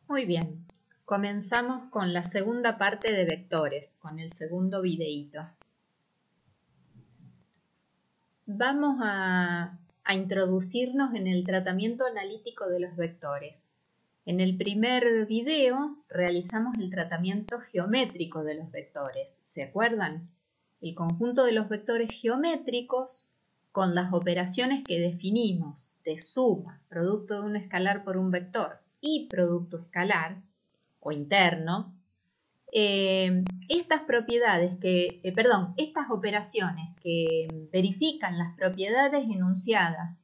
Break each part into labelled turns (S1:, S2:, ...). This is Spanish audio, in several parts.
S1: Muy bien, comenzamos con la segunda parte de vectores, con el segundo videíto. Vamos a introducirnos en el tratamiento analítico de los vectores. En el primer video realizamos el tratamiento geométrico de los vectores. ¿Se acuerdan? El conjunto de los vectores geométricos con las operaciones que definimos de suma, producto de un escalar por un vector y producto escalar o interno, estas operaciones que verifican las propiedades enunciadas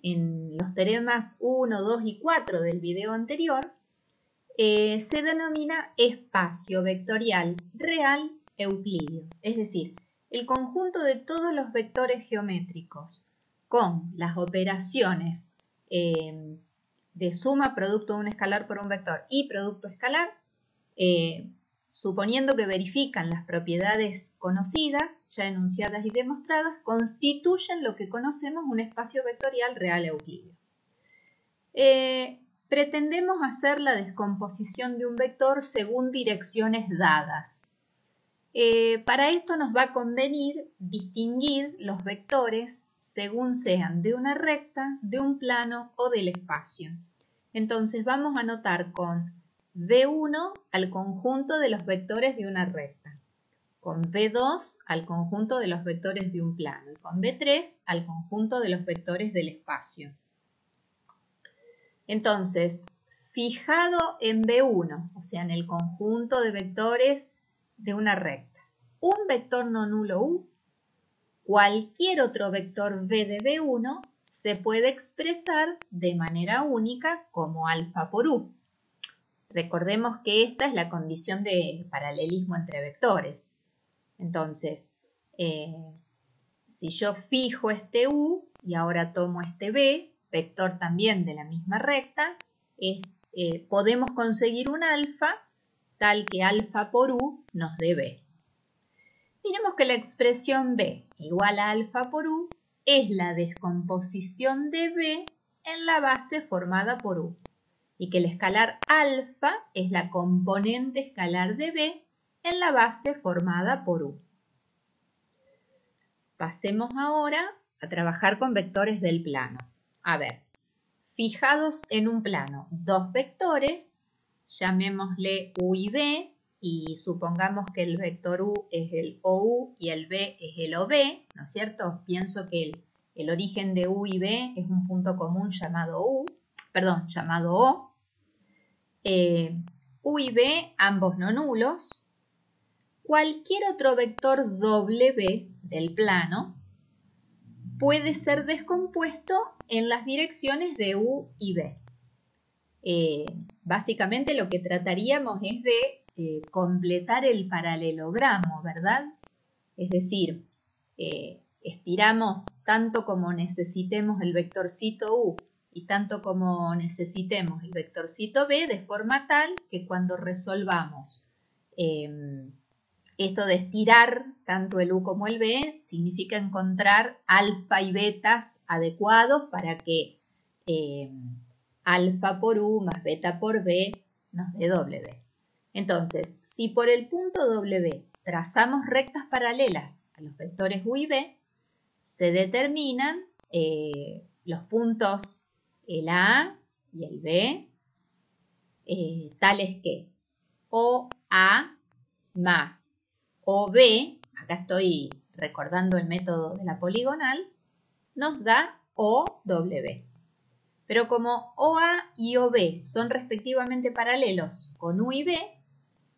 S1: en los teoremas 1, 2 y 4 del video anterior, se denomina espacio vectorial real euclídeo, es decir, el conjunto de todos los vectores geométricos con las operaciones de suma, producto de un escalar por un vector y producto escalar, suponiendo que verifican las propiedades conocidas, ya enunciadas y demostradas, constituyen lo que conocemos un espacio vectorial real euclídeo. Pretendemos hacer la descomposición de un vector según direcciones dadas. Para esto nos va a convenir distinguir los vectores según sean de una recta, de un plano o del espacio. Entonces vamos a anotar con V1 al conjunto de los vectores de una recta, con V2 al conjunto de los vectores de un plano y con V3 al conjunto de los vectores del espacio. Entonces, fijado en V1, o sea, en el conjunto de vectores de una recta, un vector no nulo U, cualquier otro vector V de V1 se puede expresar de manera única como alfa por U. Recordemos que esta es la condición de paralelismo entre vectores. Entonces, si yo fijo este U y ahora tomo este V, vector también de la misma recta, podemos conseguir un alfa tal que alfa por U nos dé V. Diremos que la expresión B igual a alfa por U es la descomposición de B en la base formada por U y que el escalar alfa es la componente escalar de B en la base formada por U. Pasemos ahora a trabajar con vectores del plano. A ver, fijados en un plano dos vectores, llamémosle U y B, y supongamos que el vector U es el OU y el B es el OB, ¿no es cierto? Pienso que el origen de U y B es un punto común llamado O. U y B, ambos no nulos. Cualquier otro vector W del plano puede ser descompuesto en las direcciones de U y B. Básicamente lo que trataríamos es de completar el paralelogramo, ¿verdad? Es decir, estiramos tanto como necesitemos el vectorcito U y tanto como necesitemos el vectorcito B de forma tal que cuando resolvamos esto de estirar tanto el U como el B significa encontrar alfa y betas adecuados para que alfa por U más beta por B nos dé W. Entonces, si por el punto W trazamos rectas paralelas a los vectores U y B, se determinan los puntos el A y el B, tales que OA más OB, acá estoy recordando el método de la poligonal, nos da OW. Pero como OA y OB son respectivamente paralelos con U y B,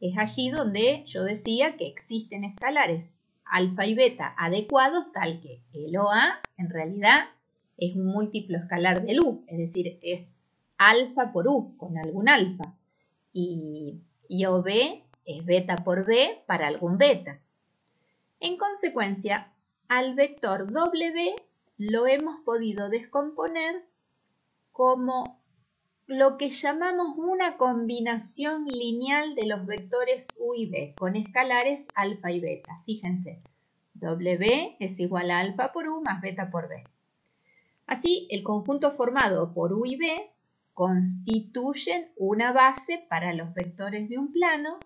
S1: es allí donde yo decía que existen escalares alfa y beta adecuados tal que el OA en realidad es un múltiplo escalar del U, es decir, es alfa por U con algún alfa y OB es beta por B para algún beta. En consecuencia, al vector W lo hemos podido descomponer como lo que llamamos una combinación lineal de los vectores U y B con escalares alfa y beta. Fíjense, W es igual a alfa por U más beta por B. Así, el conjunto formado por U y B constituyen una base para los vectores de un plano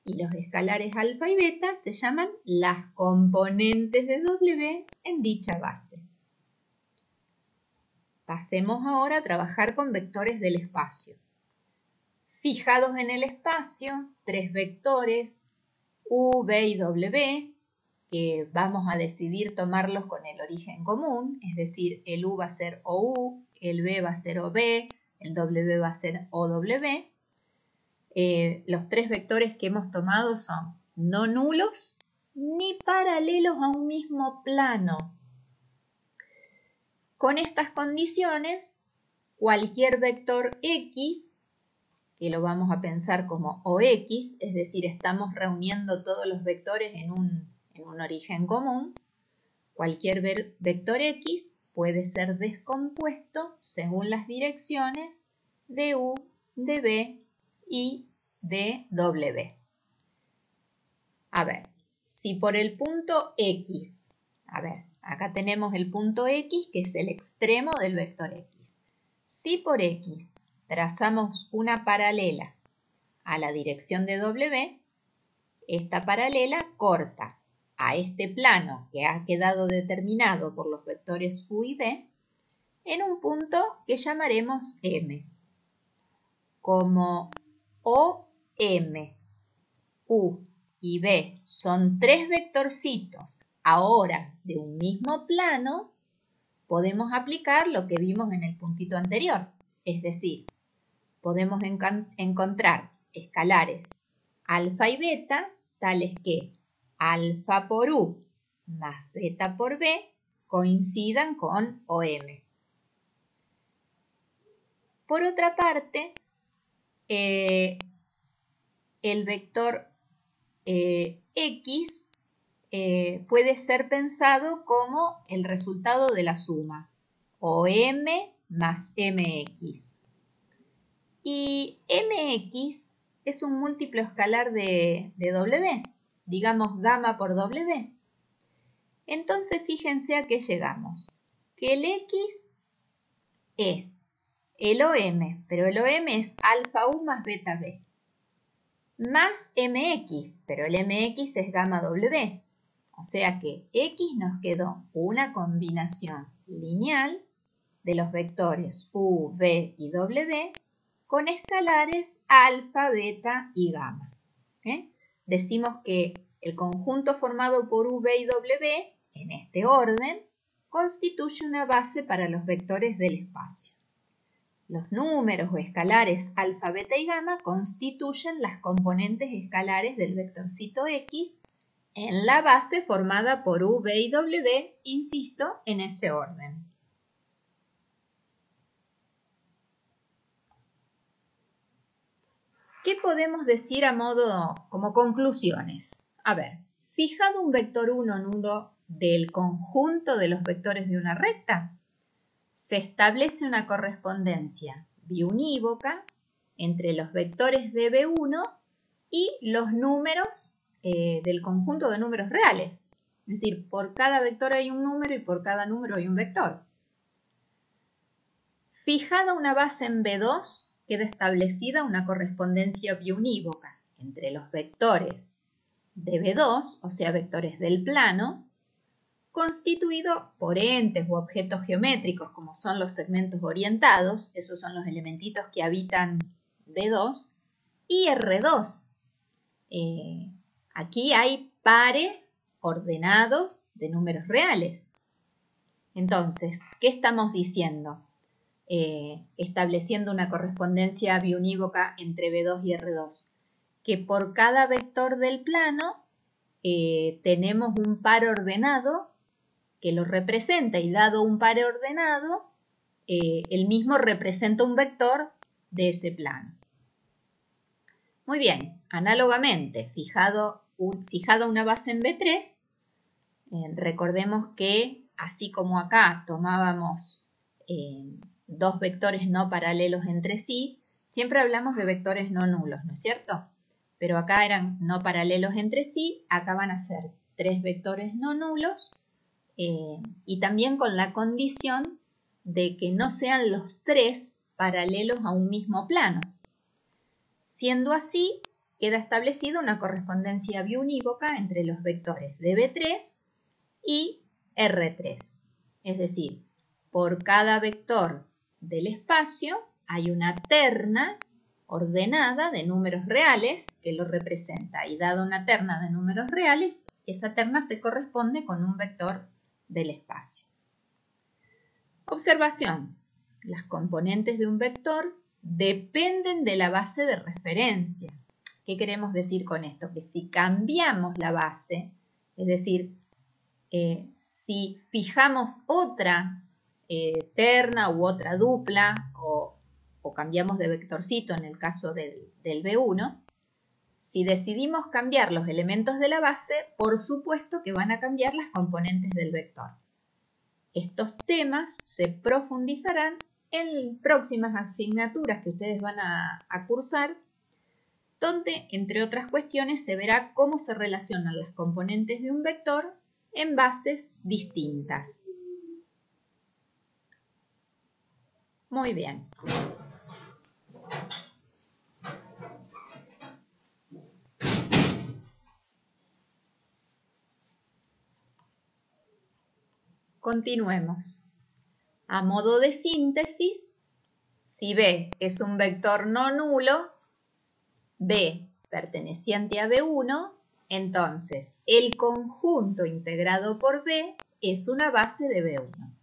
S1: y los escalares alfa y beta se llaman las componentes de W en dicha base. Pasemos ahora a trabajar con vectores del espacio. Fijados en el espacio, tres vectores U, V y W, que vamos a decidir tomarlos con el origen común, es decir, el U va a ser OU, el V va a ser OV, el W va a ser OW. Los tres vectores que hemos tomado son no nulos ni paralelos a un mismo plano. Con estas condiciones, cualquier vector X, que lo vamos a pensar como OX, es decir, estamos reuniendo todos los vectores en un origen común, cualquier vector X puede ser descompuesto según las direcciones de U, de V y de W. A ver, si por el punto X, acá tenemos el punto X que es el extremo del vector X. Si por X trazamos una paralela a la dirección de W, esta paralela corta a este plano que ha quedado determinado por los vectores U y V en un punto que llamaremos M. Como OM, U y V son tres vectorcitos ahora de un mismo plano, podemos aplicar lo que vimos en el puntito anterior, es decir, podemos encontrar escalares alfa y beta tales que alfa por U más beta por V coincidan con OM. Por otra parte, el vector X puede ser pensado como el resultado de la suma OM más MX. Y MX es un múltiplo escalar de W, digamos gamma por W. Entonces fíjense a qué llegamos, que el X es el OM, pero el OM es alfa U más beta B, más MX, pero el MX es gamma W. O sea que X nos quedó una combinación lineal de los vectores U, V y W con escalares alfa, beta y gamma. Decimos que el conjunto formado por U, V y W, en este orden, constituye una base para los vectores del espacio. Los números o escalares alfa, beta y gamma constituyen las componentes escalares del vectorcito X en la base formada por U, V y W, insisto, en ese orden. ¿Qué podemos decir a modo como conclusiones? A ver, fijado un vector 1 nulo del conjunto de los vectores de una recta, se establece una correspondencia biunívoca entre los vectores de B1 y los números del conjunto de números reales. Es decir, por cada vector hay un número y por cada número hay un vector. Fijada una base en B2, queda establecida una correspondencia biunívoca entre los vectores de B2, o sea, vectores del plano, constituido por entes u objetos geométricos como son los segmentos orientados, esos son los elementitos que habitan B2, y R2. Aquí hay pares ordenados de números reales. Entonces, ¿qué estamos diciendo? Estableciendo una correspondencia biunívoca entre B2 y R2, que por cada vector del plano tenemos un par ordenado que lo representa, y dado un par ordenado, el mismo representa un vector de ese plano. Muy bien, análogamente, fijada una base en B3, recordemos que así como acá tomábamos dos vectores no paralelos entre sí, siempre hablamos de vectores no nulos, ¿no es cierto? Pero acá eran no paralelos entre sí, acá van a ser tres vectores no nulos, y también con la condición de que no sean los tres paralelos a un mismo plano. Siendo así, queda establecida una correspondencia biunívoca entre los vectores de B3 y R3. Es decir, por cada vector del espacio hay una terna ordenada de números reales que lo representa. Y dada una terna de números reales, esa terna se corresponde con un vector del espacio. Observación. Las componentes de un vector dependen de la base de referencia. ¿Qué queremos decir con esto? Que si cambiamos la base, es decir, si fijamos otra terna u otra dupla o cambiamos de vectorcito en el caso del B1, si decidimos cambiar los elementos de la base, por supuesto que van a cambiar las componentes del vector. Estos temas se profundizarán en próximas asignaturas que ustedes van a cursar, donde, entre otras cuestiones, se verá cómo se relacionan las componentes de un vector en bases distintas. Muy bien. Continuemos. A modo de síntesis, si B es un vector no nulo, B perteneciente a B1, entonces el conjunto integrado por B es una base de B1.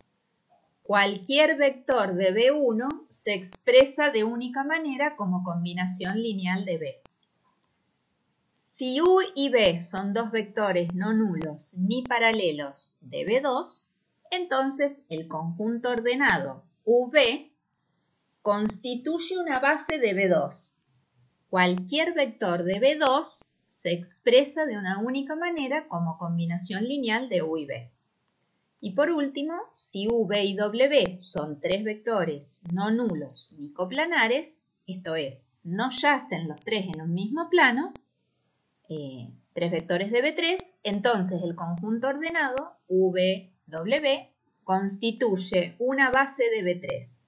S1: Cualquier vector de B1 se expresa de única manera como combinación lineal de B. Si U y B son dos vectores no nulos ni paralelos de B2, entonces el conjunto ordenado UB constituye una base de B2. Cualquier vector de B2 se expresa de una única manera como combinación lineal de U y B. Y por último, si V y W son tres vectores no nulos ni coplanares, esto es, no yacen los tres en un mismo plano, tres vectores de B3, entonces el conjunto ordenado VW constituye una base de B3.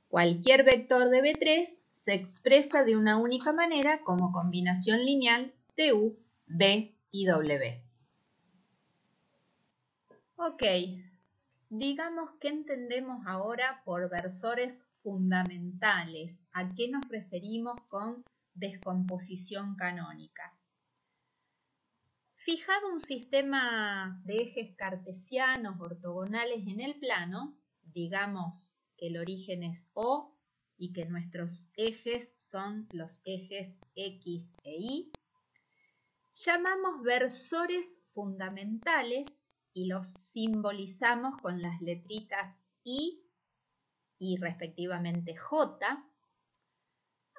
S1: Cualquier vector de B3 se expresa de una única manera como combinación lineal de U, B y W. Ok, digamos que entendemos ahora por versores fundamentales. ¿A qué nos referimos con descomposición canónica? Fijado un sistema de ejes cartesianos ortogonales en el plano, digamos que el origen es O y que nuestros ejes son los ejes X e Y, llamamos versores fundamentales y los simbolizamos con las letritas I y respectivamente J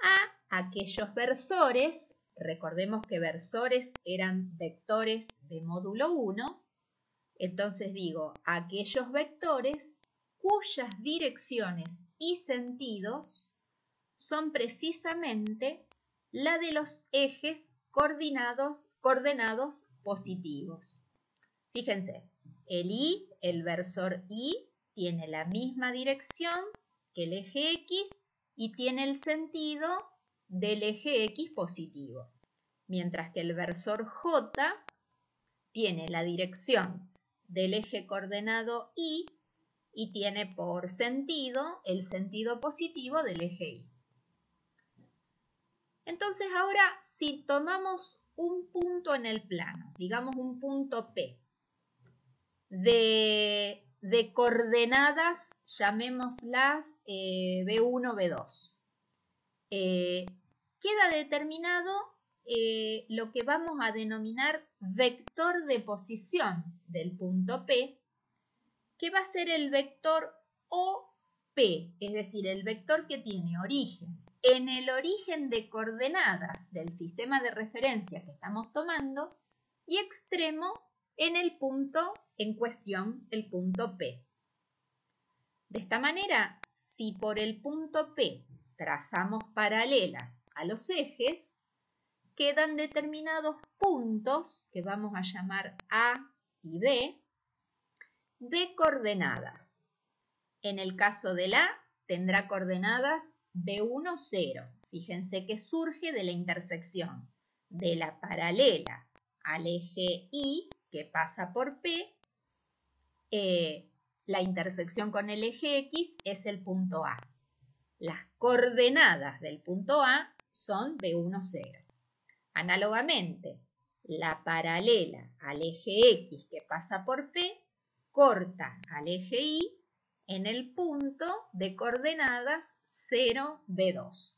S1: a aquellos versores. Recordemos que versores eran vectores de módulo 1, entonces digo aquellos vectores cuyas direcciones y sentidos son precisamente la de los ejes coordenados positivos. Fíjense, el I, el versor I, tiene la misma dirección que el eje X y tiene el sentido del eje X positivo, mientras que el versor J tiene la dirección del eje coordenado Y y tiene por sentido el sentido positivo del eje Y. Entonces ahora si tomamos un punto en el plano, digamos un punto P, de coordenadas, llamémoslas B1, B2, queda determinado lo que vamos a denominar vector de posición del punto P, que va a ser el vector OP, es decir, el vector que tiene origen en el origen de coordenadas del sistema de referencia que estamos tomando y extremo en el punto en cuestión, el punto P. De esta manera, si por el punto P trazamos paralelas a los ejes, quedan determinados puntos que vamos a llamar A y B de coordenadas. En el caso del A tendrá coordenadas B1, 0. Fíjense que surge de la intersección de la paralela al eje Y, que pasa por P. La intersección con el eje X es el punto A. Las coordenadas del punto A son B1, 0. Análogamente, la paralela al eje X que pasa por P corta al eje Y en el punto de coordenadas 0, B2.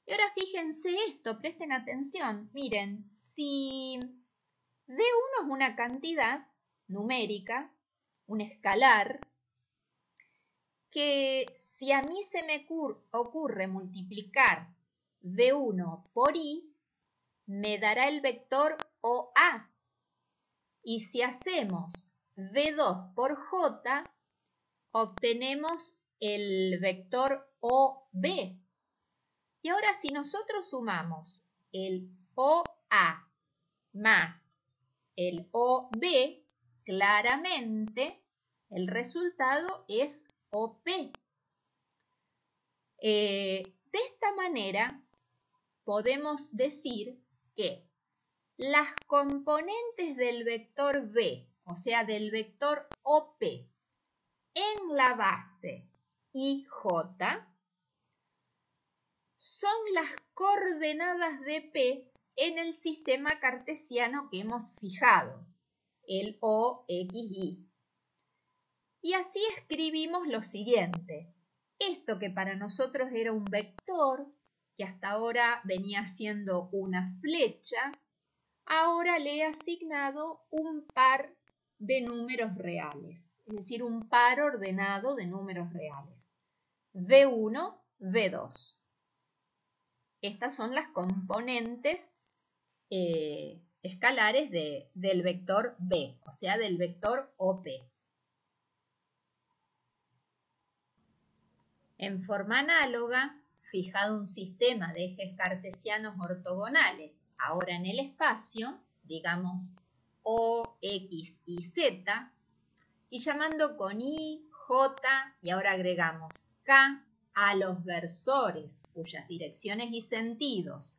S1: Y ahora fíjense esto, presten atención. Miren, si B1 es una cantidad numérica, un escalar, que si a mí se me ocurre multiplicar B1 por Y, me dará el vector OA. Y si hacemos B2 por J, obtenemos el vector OB. Y ahora si nosotros sumamos el OA más el OB, claramente el resultado es OP. De esta manera podemos decir que las componentes del vector B, o sea del vector OP, en la base IJ son las coordenadas de P en el sistema cartesiano que hemos fijado, el OXY. Y así escribimos lo siguiente. Esto que para nosotros era un vector, que hasta ahora venía siendo una flecha, ahora le he asignado un par de números reales, es decir, un par ordenado de números reales. V1, V2. Estas son las componentes escalares del vector B, o sea, del vector OP. En forma análoga, fijado un sistema de ejes cartesianos ortogonales, ahora en el espacio, digamos O, X y Z, y llamando con Y, J y ahora agregamos K a los versores cuyas direcciones y sentidos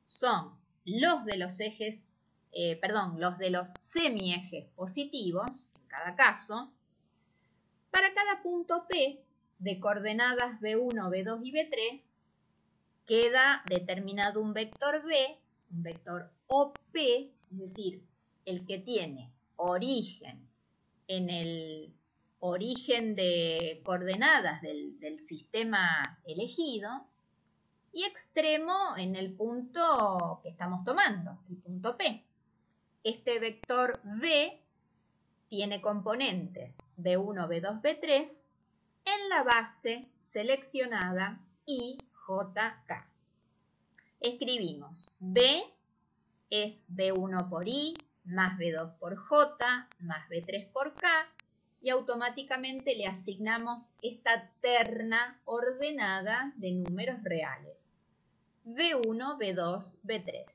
S1: son los de los ejes, los de los semiejes positivos, en cada caso, para cada punto P de coordenadas B1, B2 y B3, queda determinado un vector B, un vector OP, es decir, el que tiene origen en el origen de coordenadas del sistema elegido y extremo en el punto que estamos tomando, el punto P. Este vector B tiene componentes B1, B2, B3 en la base seleccionada IJK. Escribimos B es B1 por I más B2 por J más B3 por K y automáticamente le asignamos esta terna ordenada de números reales. B1, B2, B3.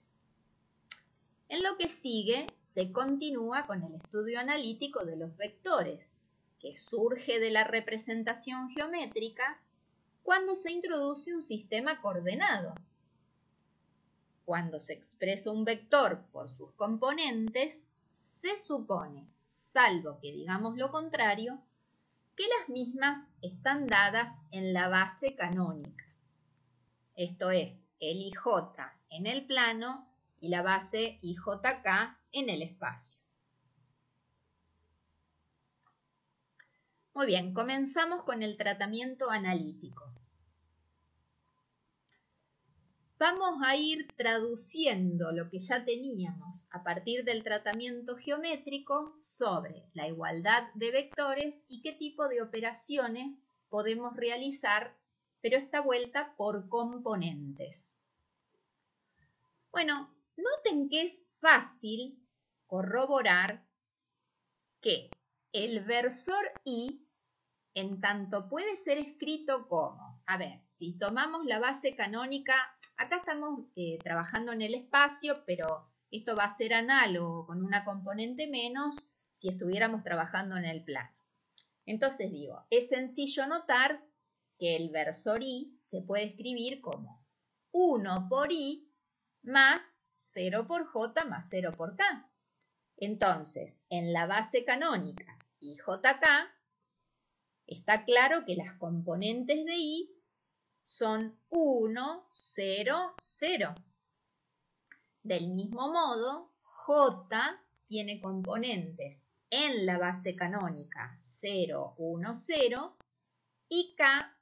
S1: En lo que sigue, se continúa con el estudio analítico de los vectores, que surge de la representación geométrica cuando se introduce un sistema coordenado. Cuando se expresa un vector por sus componentes, se supone, salvo que digamos lo contrario, que las mismas están dadas en la base canónica. Esto es, el IJ en el plano y la base IJK en el espacio. Muy bien, comenzamos con el tratamiento analítico. Vamos a ir traduciendo lo que ya teníamos a partir del tratamiento geométrico sobre la igualdad de vectores y qué tipo de operaciones podemos realizar, pero esta vuelta por componentes. Bueno, noten que es fácil corroborar que el versor I, en tanto puede ser escrito como, si tomamos la base canónica, acá estamos trabajando en el espacio, pero esto va a ser análogo con una componente menos si estuviéramos trabajando en el plano. Entonces digo, es sencillo notar que el versor i se puede escribir como 1 por i más 0 por j más 0 por k. Entonces, en la base canónica ijk está claro que las componentes de i son 1, 0, 0. Del mismo modo, j tiene componentes en la base canónica 0, 1, 0 y k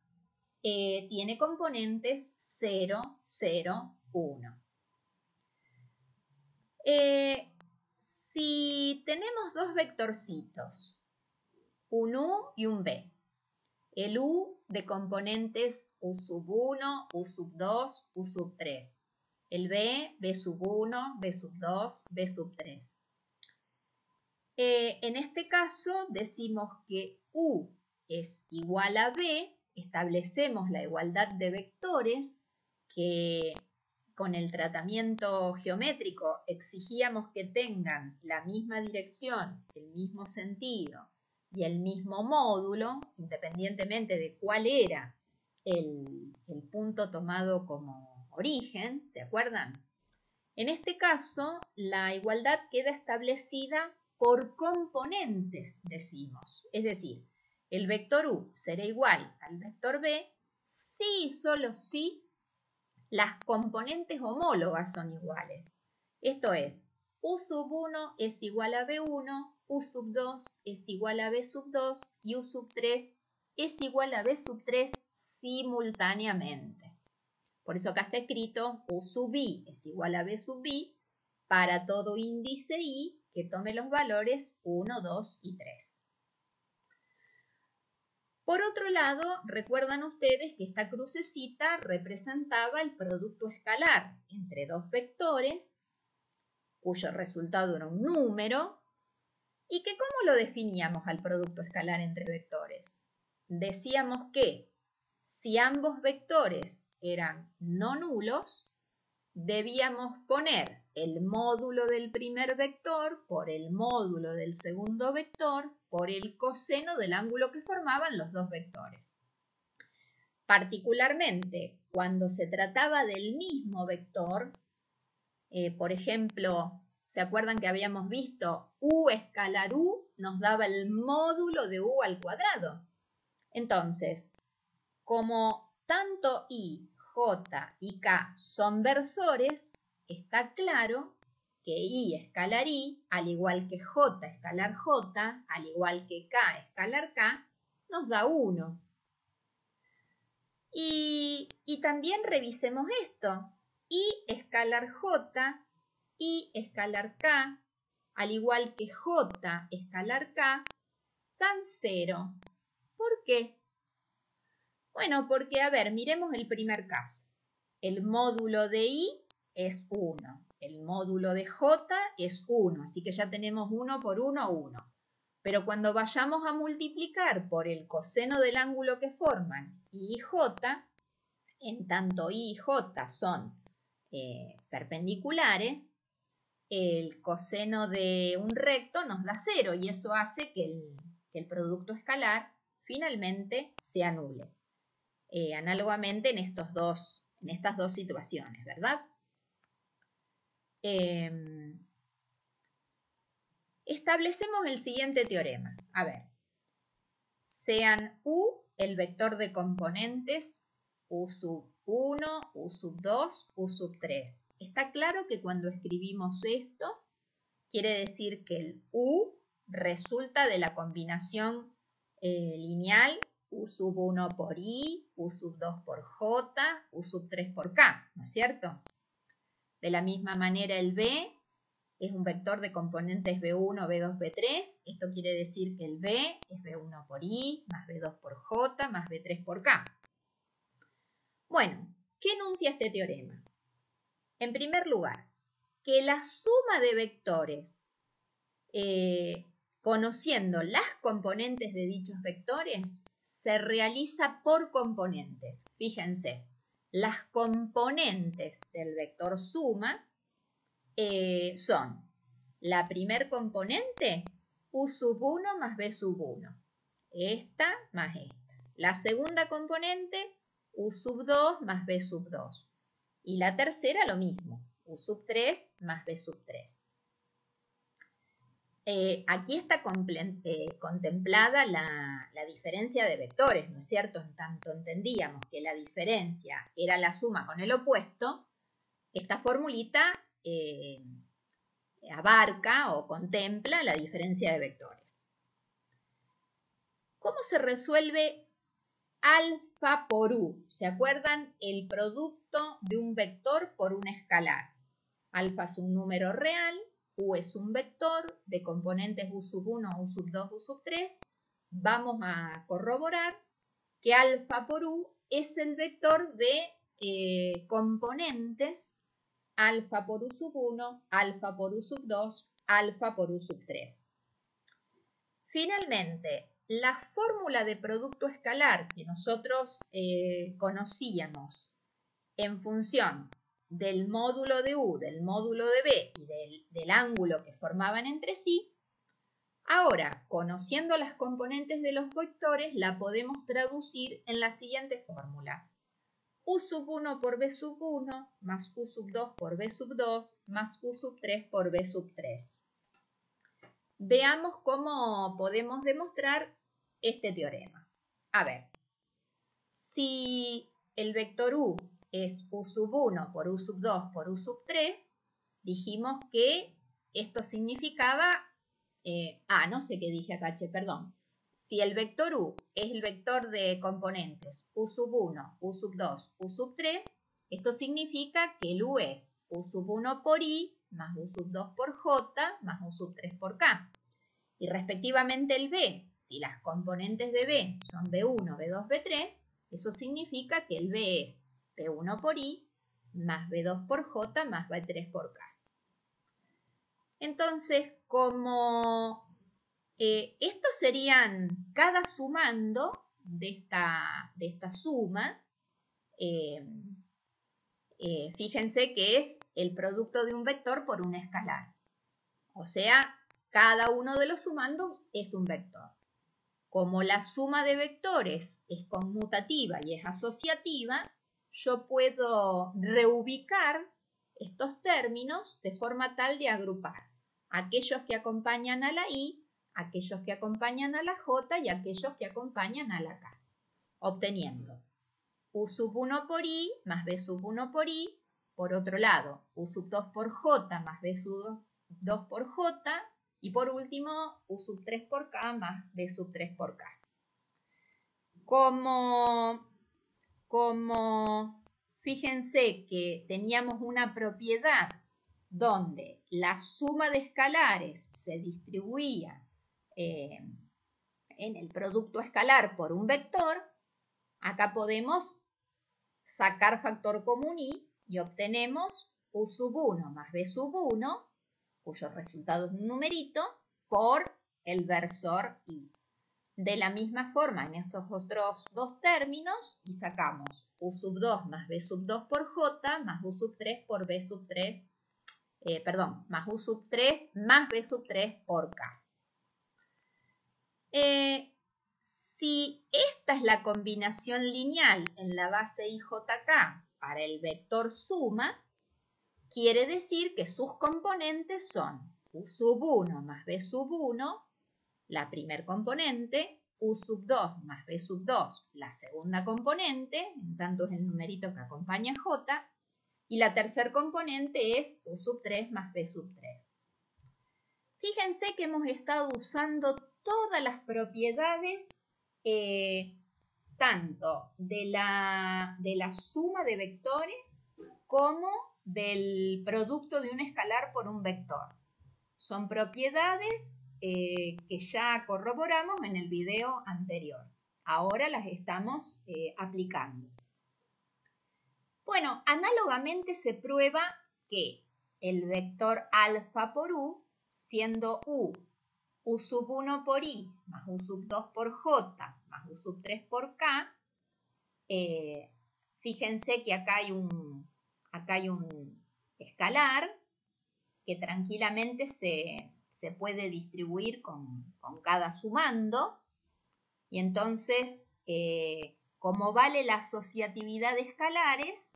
S1: tiene componentes 0, 0, 1. Si tenemos dos vectorcitos, un u y un b, el u de componentes u sub 1, u sub 2, u sub 3, el b, b sub 1, b sub 2, b sub 3. En este caso decimos que u es igual a b, establecemos la igualdad de vectores que con el tratamiento geométrico exigíamos que tengan la misma dirección, el mismo sentido y el mismo módulo, independientemente de cuál era el punto tomado como origen, ¿se acuerdan? En este caso, la igualdad queda establecida por componentes, decimos. Es decir, el vector u será igual al vector b si y solo si las componentes homólogas son iguales. Esto es, u sub 1 es igual a b1, u sub 2 es igual a b sub 2 y u sub 3 es igual a b sub 3 simultáneamente. Por eso acá está escrito u sub i es igual a b sub i para todo índice i que tome los valores 1, 2 y 3. Por otro lado, recuerdan ustedes que esta crucecita representaba el producto escalar entre dos vectores, cuyo resultado era un número, y que ¿cómo lo definíamos al producto escalar entre vectores? Decíamos que si ambos vectores eran no nulos, debíamos poner el módulo del primer vector por el módulo del segundo vector por el coseno del ángulo que formaban los dos vectores. Particularmente, cuando se trataba del mismo vector, por ejemplo, ¿se acuerdan que habíamos visto u escalar u nos daba el módulo de u al cuadrado? Entonces, como tanto i, j y k son versores, está claro que i escalar i, al igual que j escalar j, al igual que k escalar k, nos da 1. Y también revisemos esto. I escalar j, i escalar k, al igual que j escalar k, dan 0. ¿Por qué? Bueno, porque, a ver, miremos el primer caso. El módulo de i es 1. El módulo de j es 1. Así que ya tenemos 1 por 1, 1. Pero cuando vayamos a multiplicar por el coseno del ángulo que forman i y j, en tanto i y j son perpendiculares, el coseno de un recto nos da 0 y eso hace que el producto escalar finalmente se anule. Análogamente en estas dos situaciones, ¿verdad? Establecemos el siguiente teorema. A ver, sean u el vector de componentes u sub 1, u sub 2, u sub 3. Está claro que cuando escribimos esto, quiere decir que el u resulta de la combinación lineal u sub 1 por i, u sub 2 por j, u sub 3 por k, ¿no es cierto? De la misma manera el b es un vector de componentes b1, b2, b3. Esto quiere decir que el b es b1 por i, más b2 por j, más b3 por k. Bueno, ¿qué enuncia este teorema? En primer lugar, que la suma de vectores conociendo las componentes de dichos vectores se realiza por componentes. Fíjense, las componentes del vector suma son la primer componente u sub 1 más b sub 1. Esta más esta. La segunda componente, u sub 2 más b sub 2. Y la tercera lo mismo, u sub 3 más b sub 3. Aquí está contemplada la diferencia de vectores, ¿no es cierto? En tanto entendíamos que la diferencia era la suma con el opuesto, esta formulita abarca o contempla la diferencia de vectores. ¿Cómo se resuelve alfa por u? ¿Se acuerdan? El producto de un vector por un escalar. Alfa es un número real, u es un vector de componentes u sub 1, u sub 2, u sub 3. Vamos a corroborar que alfa por u es el vector de componentes alfa por u sub 1, alfa por u sub 2, alfa por u sub 3. Finalmente, la fórmula de producto escalar que nosotros conocíamos en función del módulo de u, del módulo de b y del ángulo que formaban entre sí, ahora, conociendo las componentes de los vectores, la podemos traducir en la siguiente fórmula. U sub 1 por b sub 1 más u sub 2 por b sub 2 más u sub 3 por b sub 3. Veamos cómo podemos demostrar este teorema. A ver, si el vector u es u sub 1 por u sub 2 por u sub 3, dijimos que esto significaba, no sé qué dije acá, perdón. Si el vector u es el vector de componentes u sub 1, u sub 2, u sub 3, esto significa que el u es u sub 1 por i más u sub 2 por j más u sub 3 por k. Y respectivamente el b, si las componentes de b son b1, b2, b3, eso significa que el b es b1 por i más b2 por j más b3 por k. Entonces, como estos serían cada sumando de esta suma, fíjense que es el producto de un vector por un escalar. O sea, cada uno de los sumandos es un vector. Como la suma de vectores es conmutativa y es asociativa, yo puedo reubicar estos términos de forma tal de agrupar aquellos que acompañan a la i, aquellos que acompañan a la j y aquellos que acompañan a la k, obteniendo u sub 1 por i más b sub 1 por i, por otro lado, u sub 2 por j más b sub 2 por j, y por último, u sub 3 por k más b sub 3 por k. Como fíjense que teníamos una propiedad donde la suma de escalares se distribuía en el producto escalar por un vector, acá podemos sacar factor común i y obtenemos u sub 1 más b sub 1, cuyo resultado es un numerito, por el versor i. De la misma forma, en estos otros dos términos, y sacamos u sub 2 más b sub 2 por j más u sub 3 por b sub 3, más u sub 3 más b sub 3 por k. Si esta es la combinación lineal en la base ijk para el vector suma, quiere decir que sus componentes son u sub 1 más b sub 1, la primer componente, u sub 2 más b sub 2, la segunda componente, en tanto es el numerito que acompaña a j, y la tercer componente es u sub 3 más b sub 3. Fíjense que hemos estado usando todas las propiedades tanto de la suma de vectores como del producto de un escalar por un vector. Son propiedades que ya corroboramos en el video anterior. Ahora las estamos aplicando. Bueno, análogamente se prueba que el vector alfa por u, siendo u sub 1 por i, más u sub 2 por j, más u sub 3 por k, fíjense que acá hay un escalar que tranquilamente se puede distribuir con cada sumando, y entonces como vale la asociatividad de escalares,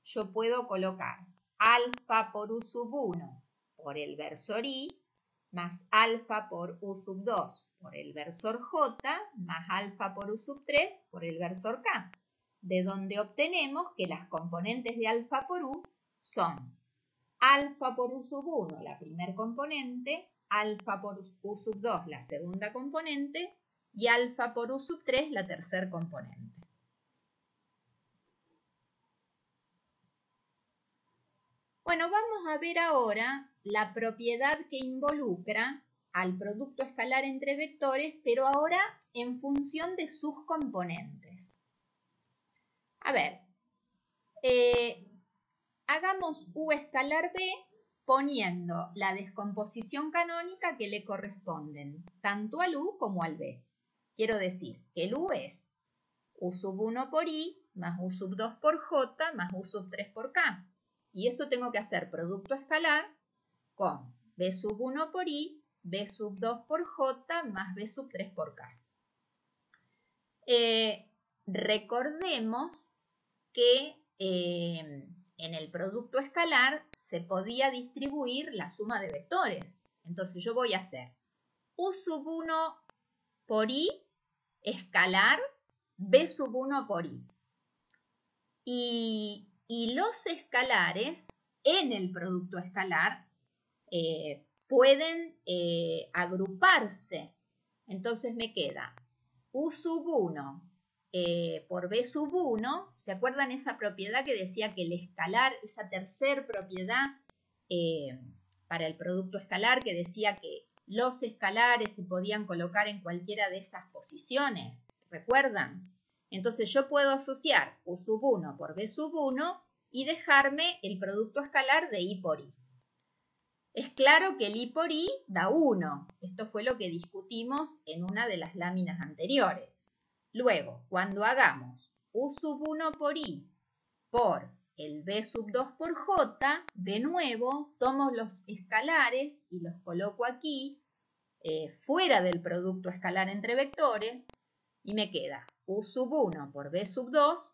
S1: yo puedo colocar alfa por u sub 1 por el versor i más alfa por u sub 2 por el versor j más alfa por u sub 3 por el versor k, de donde obtenemos que las componentes de alfa por u son alfa por u sub 1 la primer componente, alfa por u sub 2 la segunda componente y alfa por u sub 3 la tercer componente. Bueno, vamos a ver ahora la propiedad que involucra al producto escalar entre vectores, pero ahora en función de sus componentes. A ver, hagamos u escalar b poniendo la descomposición canónica que le corresponden tanto al u como al b. Quiero decir que el u es u sub 1 por i más u sub 2 por j más u sub 3 por k. Y eso tengo que hacer producto escalar con b sub 1 por i, b sub 2 por j más b sub 3 por k. Recordemos que en el producto escalar se podía distribuir la suma de vectores. Entonces yo voy a hacer u sub 1 por i escalar b sub 1 por i. Y los escalares en el producto escalar pueden agruparse. Entonces me queda u sub 1 por b sub 1. ¿Se acuerdan esa propiedad que decía que el escalar, esa tercer propiedad para el producto escalar, que decía que los escalares se podían colocar en cualquiera de esas posiciones? ¿Recuerdan? Entonces yo puedo asociar u sub 1 por b sub 1 y dejarme el producto escalar de i por i. Es claro que el i por i da 1. Esto fue lo que discutimos en una de las láminas anteriores. Luego, cuando hagamos u sub 1 por i por el b sub 2 por j, de nuevo tomo los escalares y los coloco aquí, fuera del producto escalar entre vectores, y me queda u sub 1 por b sub 2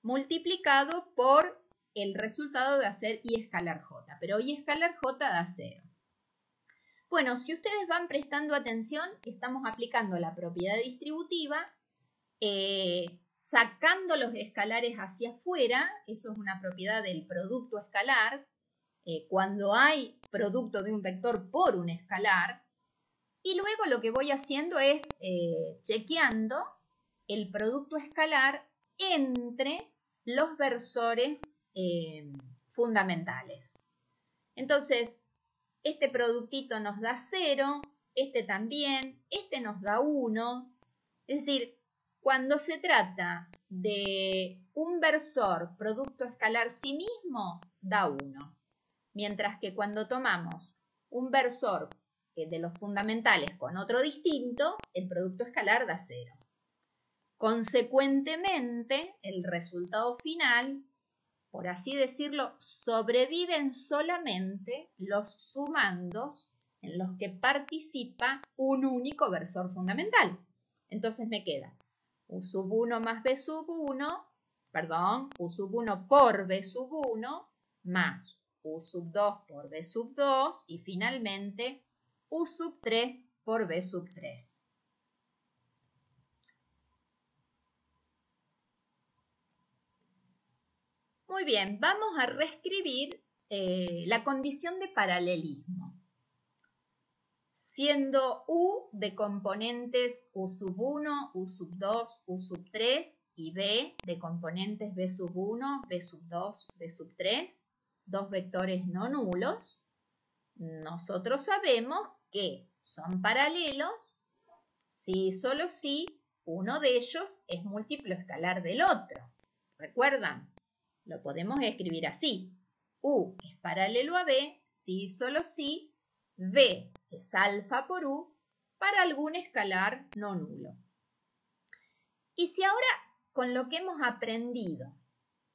S1: multiplicado por el resultado de hacer i escalar j, pero i escalar j da 0. Bueno, si ustedes van prestando atención, estamos aplicando la propiedad distributiva, sacando los escalares hacia afuera. Eso es una propiedad del producto escalar, cuando hay producto de un vector por un escalar, y luego lo que voy haciendo es chequeando el producto escalar entre los versores fundamentales. Entonces, este productito nos da 0, este también, este nos da 1. Es decir, cuando se trata de un versor producto escalar sí mismo, da 1. Mientras que cuando tomamos un versor de los fundamentales con otro distinto, el producto escalar da 0. Consecuentemente, el resultado final, por así decirlo, sobreviven solamente los sumandos en los que participa un único versor fundamental. Entonces me queda u sub 1 más b sub 1, u sub 1 por b sub 1 más u sub 2 por b sub 2 y finalmente u sub 3 por b sub 3. Muy bien, vamos a reescribir la condición de paralelismo. Siendo u de componentes u sub 1, u sub 2, u sub 3 y b de componentes b sub 1, b sub 2, b sub 3, dos vectores no nulos, nosotros sabemos que son paralelos si y solo si uno de ellos es múltiplo escalar del otro. ¿Recuerdan? Lo podemos escribir así. U es paralelo a B si y solo si B es alfa por U para algún escalar no nulo. Y si ahora, con lo que hemos aprendido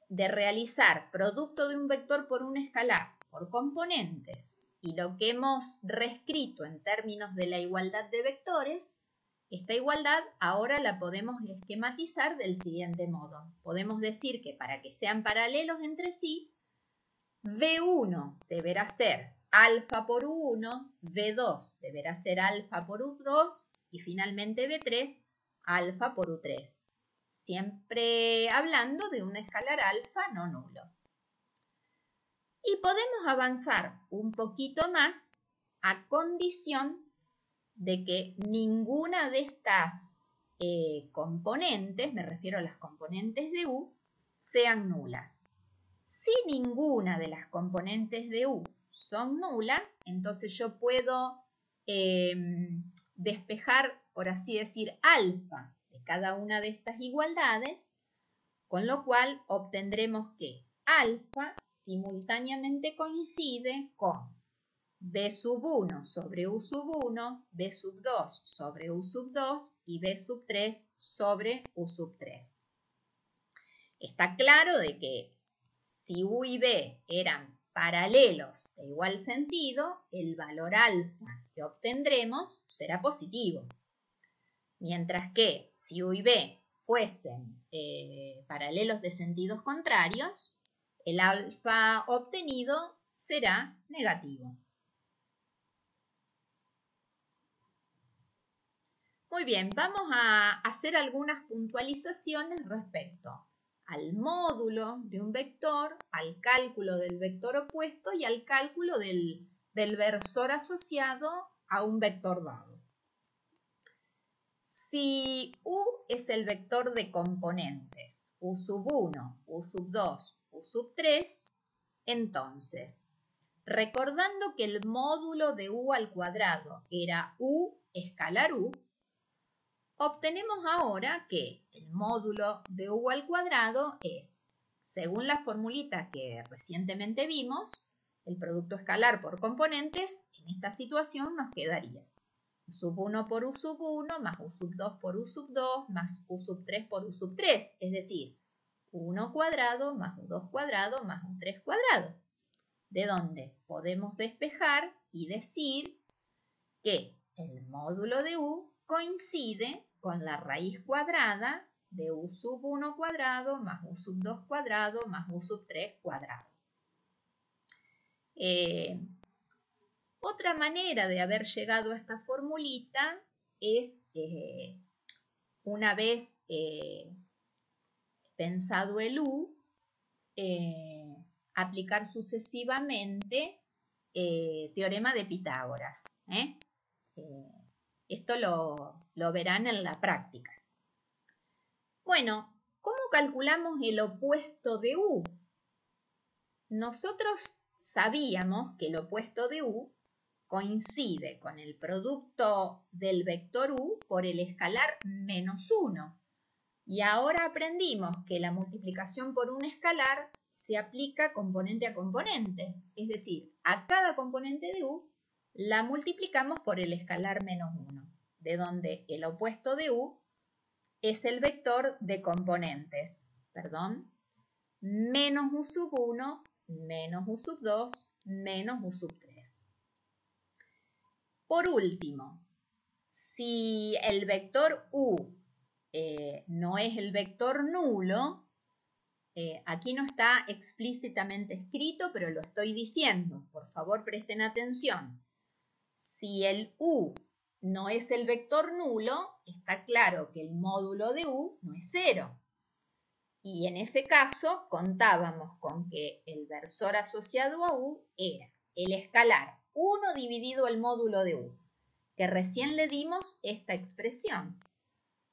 S1: de realizar producto de un vector por un escalar por componentes y lo que hemos reescrito en términos de la igualdad de vectores, Esta igualdad ahora la podemos esquematizar del siguiente modo. Podemos decir que para que sean paralelos entre sí, V1 deberá ser alfa por U1, V2 deberá ser alfa por U2 y finalmente V3 alfa por U3. Siempre hablando de un escalar alfa no nulo. Y podemos avanzar un poquito más a condición de que ninguna de estas componentes, me refiero a las componentes de U, sean nulas. Si ninguna de las componentes de U son nulas, entonces yo puedo despejar, por así decir, alfa de cada una de estas igualdades, con lo cual obtendremos que alfa simultáneamente coincide con B sub 1 sobre U sub 1, B sub 2 sobre U sub 2 y B sub 3 sobre U sub 3. Está claro de que si U y B eran paralelos de igual sentido, el valor alfa que obtendremos será positivo. Mientras que si U y B fuesen paralelos de sentidos contrarios, el alfa obtenido será negativo. Muy bien, vamos a hacer algunas puntualizaciones respecto al módulo de un vector, al cálculo del vector opuesto y al cálculo del versor asociado a un vector dado. Si U es el vector de componentes, U sub 1, U sub 2, U sub 3, entonces, recordando que el módulo de U al cuadrado era U escalar U, obtenemos ahora que el módulo de U al cuadrado es, según la formulita que recientemente vimos, el producto escalar por componentes, en esta situación nos quedaría U sub 1 por U sub 1 más U sub 2 por U sub 2 más U sub 3 por U sub 3, es decir, U1 cuadrado más U2 cuadrado más U3 cuadrado, de donde podemos despejar y decir que el módulo de U coincide con la raíz cuadrada de U sub 1 cuadrado más U sub 2 cuadrado más U sub 3 cuadrado. Otra manera de haber llegado a esta formulita es, una vez pensado el U, aplicar sucesivamente teorema de Pitágoras. Esto lo verán en la práctica. Bueno, ¿cómo calculamos el opuesto de U? Nosotros sabíamos que el opuesto de U coincide con el producto del vector U por el escalar menos 1. Y ahora aprendimos que la multiplicación por un escalar se aplica componente a componente. Es decir, a cada componente de U la multiplicamos por el escalar menos 1, de donde el opuesto de U es el vector de componentes, menos U sub 1, menos U sub 2, menos U sub 3. Por último, si el vector U no es el vector nulo, aquí no está explícitamente escrito, pero lo estoy diciendo. Por favor, presten atención. Si el U no es el vector nulo, está claro que el módulo de U no es 0. Y en ese caso contábamos con que el versor asociado a U era el escalar 1 dividido el módulo de U, que recién le dimos esta expresión,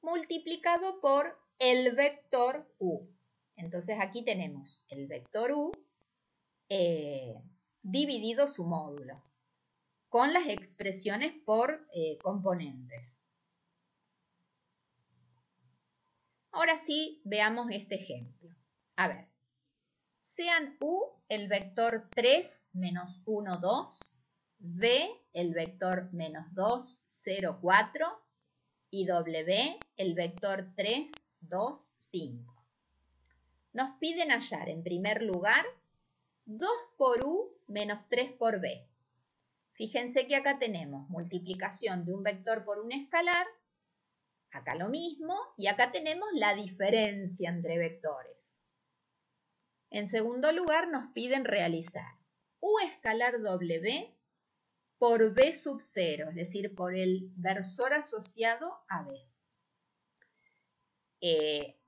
S1: multiplicado por el vector U. Entonces aquí tenemos el vector U dividido su módulo, con las expresiones por componentes. Ahora sí, veamos este ejemplo. A ver, sean U el vector 3, menos 1, 2, V el vector menos 2, 0, 4 y W el vector 3, 2, 5. Nos piden hallar en primer lugar 2 por U menos 3 por B. Fíjense que acá tenemos multiplicación de un vector por un escalar Acá lo mismo y acá tenemos la diferencia entre vectores. En segundo lugar nos piden realizar U escalar W por B sub 0, es decir, por el versor asociado a B.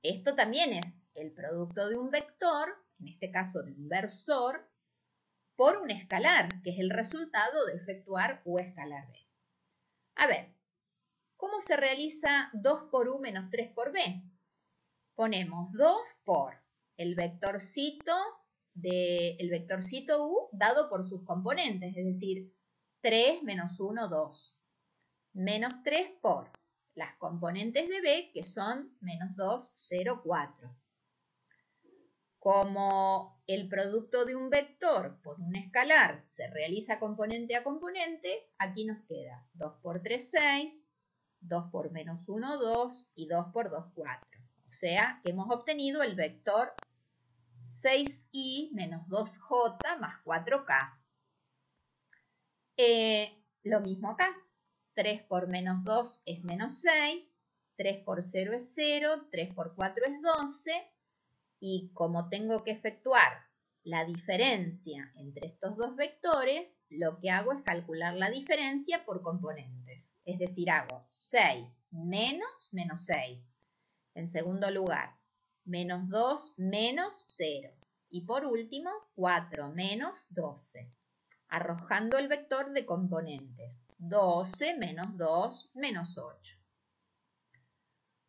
S1: Esto también es el producto de un vector, en este caso de un versor, por un escalar, que es el resultado de efectuar U escalar B. A ver, ¿cómo se realiza 2 por U menos 3 por B? Ponemos 2 por el vectorcito U dado por sus componentes, es decir, 3 menos 1, 2. Menos 3 por las componentes de B, que son menos 2, 0, 4. Como el producto de un vector por un escalar se realiza componente a componente, aquí nos queda 2 por 3, 6, 2 por menos 1, 2 y 2 por 2, 4. O sea, que hemos obtenido el vector 6i menos 2j más 4k. Lo mismo acá. 3 por menos 2 es menos 6, 3 por 0 es 0, 3 por 4 es 12, y como tengo que efectuar la diferencia entre estos dos vectores, lo que hago es calcular la diferencia por componentes. Es decir, hago 6 menos menos 6. En segundo lugar, menos 2 menos 0. Y por último, 4 menos 12. Arrojando el vector de componentes. 12 menos 2 menos 8.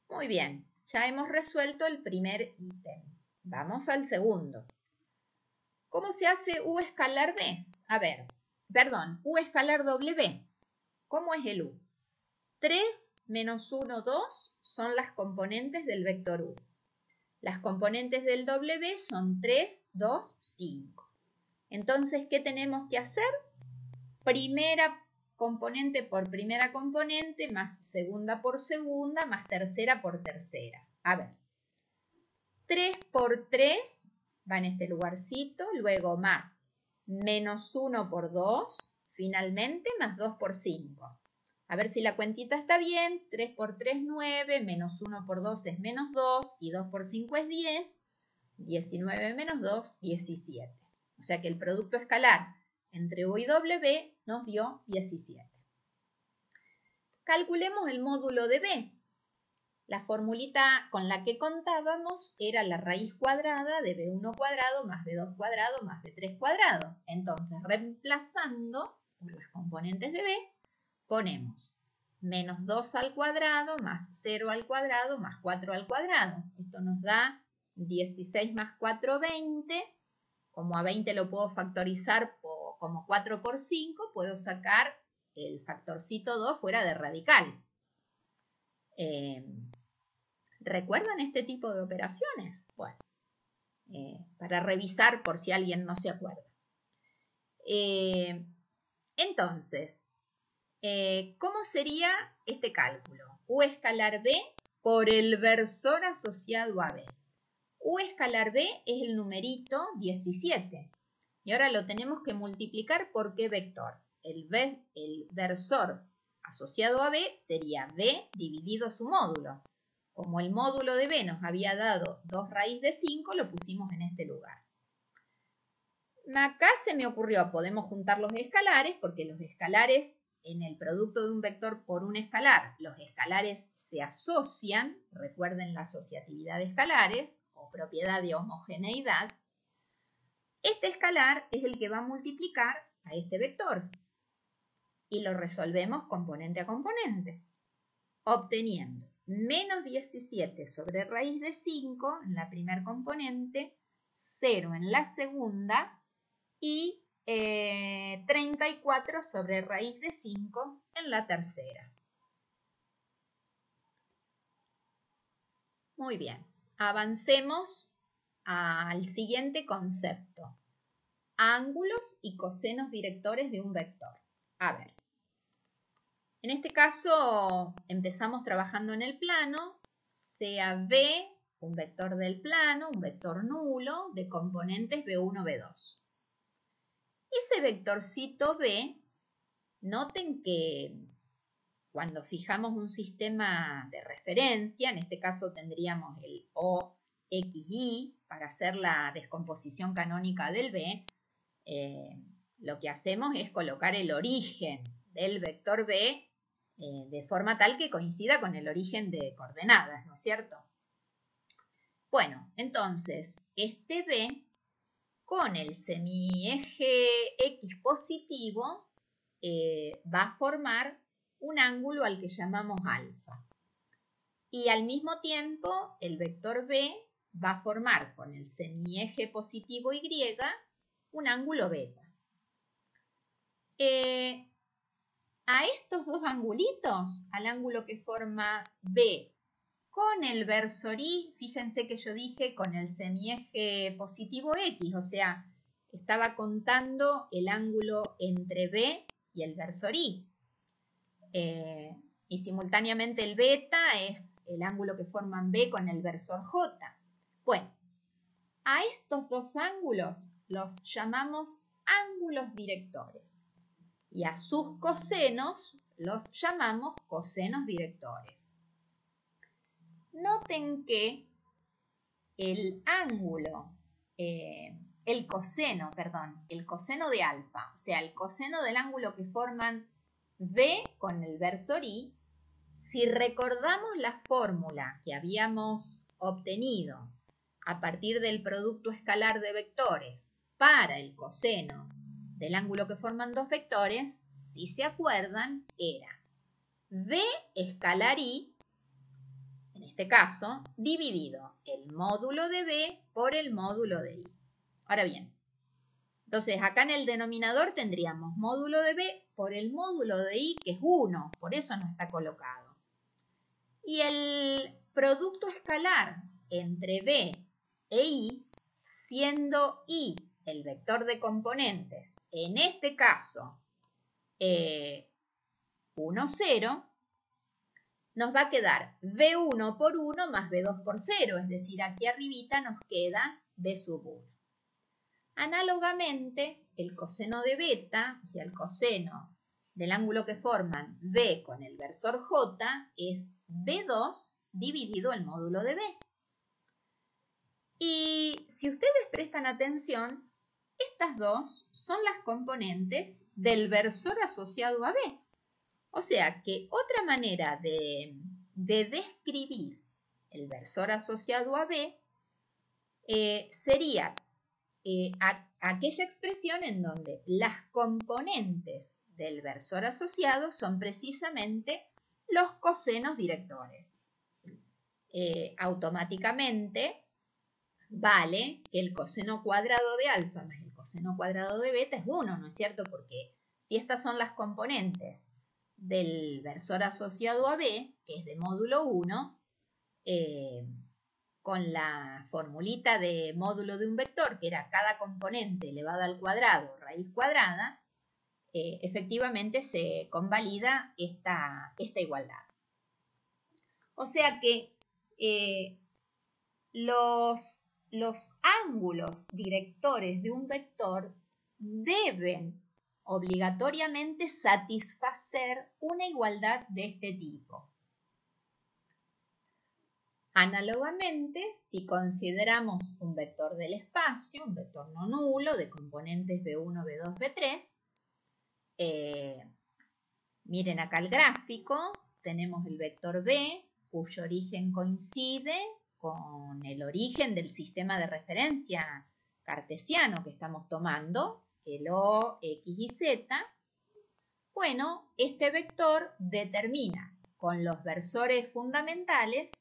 S1: Muy bien, ya hemos resuelto el primer ítem. Vamos al segundo. ¿Cómo se hace U escalar B? U escalar W. ¿Cómo es el U? 3 menos 1, 2 son las componentes del vector U. Las componentes del W son 3, 2, 5. Entonces, ¿qué tenemos que hacer? Primera componente por primera componente, más segunda por segunda, más tercera por tercera. A ver, 3 por 3 va en este lugarcito, luego más menos 1 por 2, finalmente más 2 por 5. A ver si la cuentita está bien. 3 por 3, 9, menos 1 por 2 es menos 2 y 2 por 5 es 10. 19 menos 2, 17. O sea que el producto escalar entre U y W nos dio 17. Calculemos el módulo de B. La formulita con la que contábamos era la raíz cuadrada de B1 cuadrado más B2 cuadrado más B3 cuadrado. Entonces, reemplazando por las componentes de B, ponemos menos 2 al cuadrado más 0 al cuadrado más 4 al cuadrado. Esto nos da 16 más 4, 20. Como a 20 lo puedo factorizar como 4 por 5, puedo sacar el factorcito 2 fuera de radical. ¿Recuerdan este tipo de operaciones? Bueno, para revisar por si alguien no se acuerda. Entonces, ¿cómo sería este cálculo? U escalar B por el versor asociado a B. U escalar B es el numerito 17. Y ahora lo tenemos que multiplicar por ¿qué vector? El versor asociado a B sería B dividido su módulo. Como el módulo de B nos había dado 2 raíz de 5, lo pusimos en este lugar. Acá se me ocurrió, podemos juntar los escalares, porque los escalares en el producto de un vector por un escalar, los escalares se asocian, recuerden la asociatividad de escalares, o propiedad de homogeneidad. Este escalar es el que va a multiplicar a este vector. Y lo resolvemos componente a componente, obteniendo menos 17 sobre raíz de 5 en la primera componente, 0 en la segunda y 34 sobre raíz de 5 en la tercera. Muy bien, avancemos al siguiente concepto. Ángulos y cosenos directores de un vector. A ver, en este caso empezamos trabajando en el plano, sea B un vector del plano, un vector nulo de componentes B1, B2. Ese vectorcito B, noten que cuando fijamos un sistema de referencia, en este caso tendríamos el OXY para hacer la descomposición canónica del B, lo que hacemos es colocar el origen del vector B de forma tal que coincida con el origen de coordenadas, ¿no es cierto? Bueno, entonces, este B con el semieje X positivo va a formar un ángulo al que llamamos alfa. Y al mismo tiempo, el vector B va a formar con el semieje positivo Y un ángulo beta. A estos dos angulitos, al ángulo que forma B con el versor Y, fíjense que yo dije con el semieje positivo X, o sea, estaba contando el ángulo entre B y el versor Y. Y simultáneamente el beta es el ángulo que forman B con el versor J. Bueno, a estos dos ángulos los llamamos ángulos directores y a sus cosenos los llamamos cosenos directores. Noten que el ángulo, el coseno de alfa, o sea, el coseno del ángulo que forman B con el versor Y, si recordamos la fórmula que habíamos obtenido a partir del producto escalar de vectores para el coseno del ángulo que forman dos vectores, si se acuerdan, era B escalar Y, en este caso, dividido el módulo de B por el módulo de Y. Ahora bien, entonces acá en el denominador tendríamos módulo de B por el módulo de Y, que es 1, por eso no está colocado. Y el producto escalar entre B e Y, siendo Y el vector de componentes, en este caso 1, 0, nos va a quedar B1 por 1 más B2 por 0, es decir, aquí arribita nos queda B sub 1. Análogamente, el coseno de beta, o sea, el coseno del ángulo que forman B con el versor J, es B2 dividido el módulo de B. Y si ustedes prestan atención, estas dos son las componentes del versor asociado a B. O sea que otra manera de describir el versor asociado a B sería aquella expresión en donde las componentes del versor asociado son precisamente los cosenos directores. Automáticamente vale que el coseno cuadrado de alfa más el coseno cuadrado de beta es 1, ¿no es cierto? Porque si estas son las componentes del versor asociado a B, que es de módulo 1, con la formulita de módulo de un vector, que era cada componente elevada al cuadrado, raíz cuadrada, efectivamente se convalida esta igualdad. O sea que los ángulos directores de un vector deben obligatoriamente satisfacer una igualdad de este tipo. Análogamente, si consideramos un vector del espacio, un vector no nulo de componentes B1, B2, B3, miren acá el gráfico, tenemos el vector B, cuyo origen coincide con el origen del sistema de referencia cartesiano que estamos tomando, el O, X y Z. Bueno, este vector determina con los versores fundamentales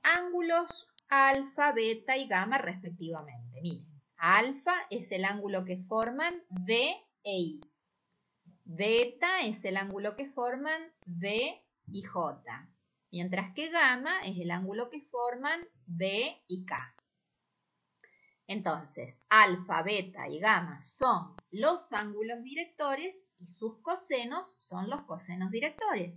S1: ángulos alfa, beta y gamma respectivamente. Miren, alfa es el ángulo que forman B e I. Beta es el ángulo que forman B y J. Mientras que gamma es el ángulo que forman B y K. Entonces, alfa, beta y gamma son los ángulos directores y sus cosenos son los cosenos directores.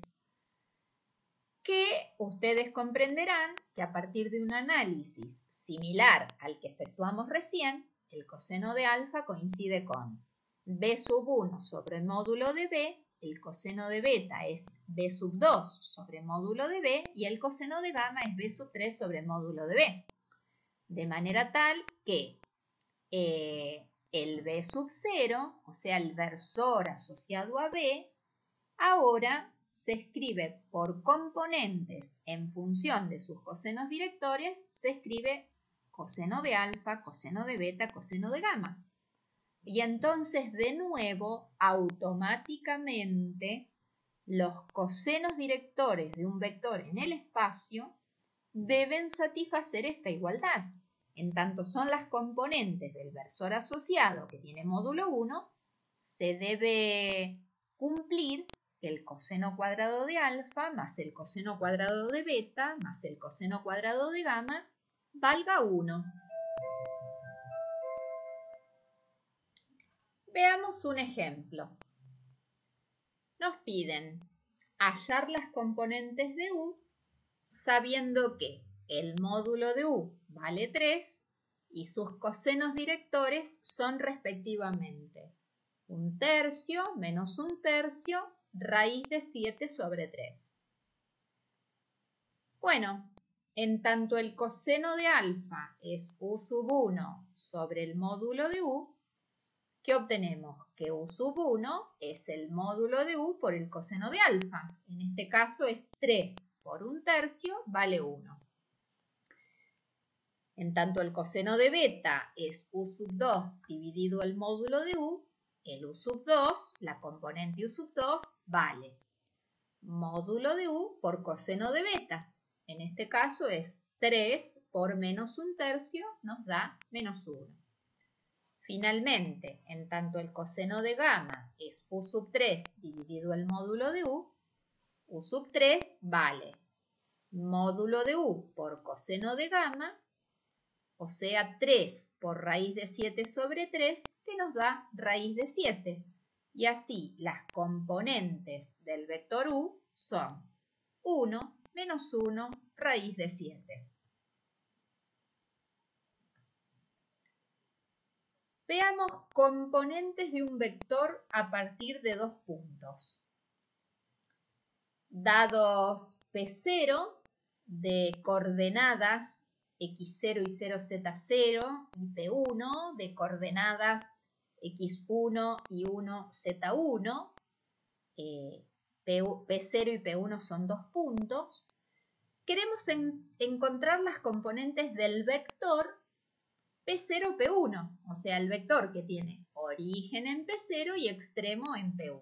S1: Que ustedes comprenderán que a partir de un análisis similar al que efectuamos recién, el coseno de alfa coincide con B sub 1 sobre el módulo de B el coseno de beta es b sub 2 sobre módulo de b y el coseno de gamma es b sub 3 sobre módulo de b. De manera tal que el b sub 0, o sea, el versor asociado a b, ahora se escribe por componentes en función de sus cosenos directores, se escribe coseno de alfa, coseno de beta, coseno de gamma. Y entonces, de nuevo, automáticamente, los cosenos directores de un vector en el espacio deben satisfacer esta igualdad. En tanto son las componentes del versor asociado que tiene módulo 1, se debe cumplir que el coseno cuadrado de alfa más el coseno cuadrado de beta más el coseno cuadrado de gamma valga 1. Veamos un ejemplo. Nos piden hallar las componentes de U sabiendo que el módulo de U vale 3 y sus cosenos directores son respectivamente 1/3 menos 1/3 raíz de 7 sobre 3. Bueno, en tanto el coseno de alfa es U sub 1 sobre el módulo de U, ¿qué obtenemos? Que U sub 1 es el módulo de U por el coseno de alfa. En este caso es 3 por 1/3 vale 1. En tanto el coseno de beta es U sub 2 dividido el módulo de U, el U sub 2, la componente U sub 2, vale módulo de U por coseno de beta. En este caso es 3 por menos 1/3 nos da menos 1. Finalmente, en tanto el coseno de gamma es U sub 3 dividido el módulo de U sub 3 vale módulo de U por coseno de gamma, o sea 3 por raíz de 7 sobre 3, que nos da raíz de 7. Y así las componentes del vector U son 1 menos 1 raíz de 7. Veamos componentes de un vector a partir de 2 puntos. Dados P0 de coordenadas x0 y 0z0 y P1 de coordenadas x1 y 1z1, P0 y P1 son 2 puntos. Queremos encontrar las componentes del vector P0, P1, o sea, el vector que tiene origen en P0 y extremo en P1.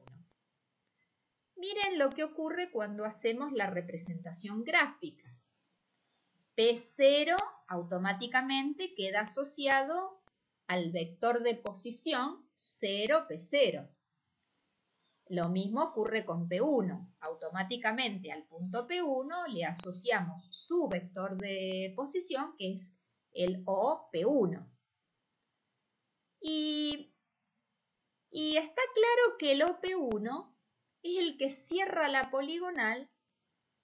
S1: Miren lo que ocurre cuando hacemos la representación gráfica. P0 automáticamente queda asociado al vector de posición 0, P0. Lo mismo ocurre con P1. Automáticamente al punto P1 le asociamos su vector de posición, que es el OP1. Y está claro que el OP1 es el que cierra la poligonal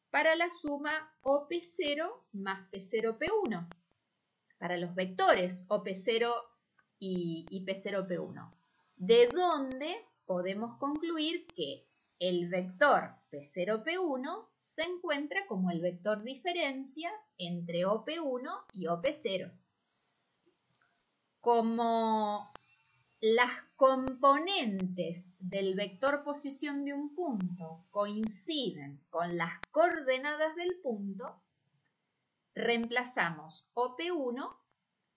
S1: para la suma OP0 más P0P1, para los vectores OP0 y P0P1, de donde podemos concluir que el vector P0P1 se encuentra como el vector diferencia entre OP1 y OP0. Como las componentes del vector posición de un punto coinciden con las coordenadas del punto, reemplazamos OP1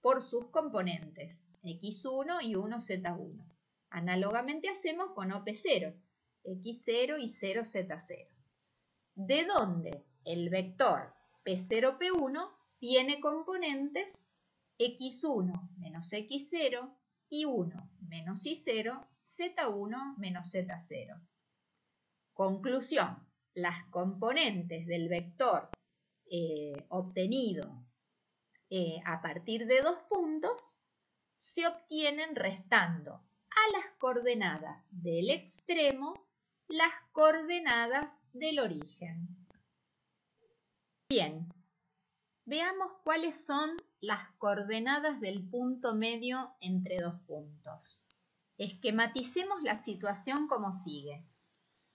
S1: por sus componentes, x1 y 1z1. Análogamente hacemos con OP0, x0 y 0z0, de donde el vector P0P1 tiene componentes x1 menos x0, y1 menos y0, z1 menos z0. Conclusión, las componentes del vector obtenido a partir de 2 puntos se obtienen restando a las coordenadas del extremo las coordenadas del origen. Bien, veamos cuáles son las coordenadas del punto medio entre 2 puntos. Esquematicemos la situación como sigue.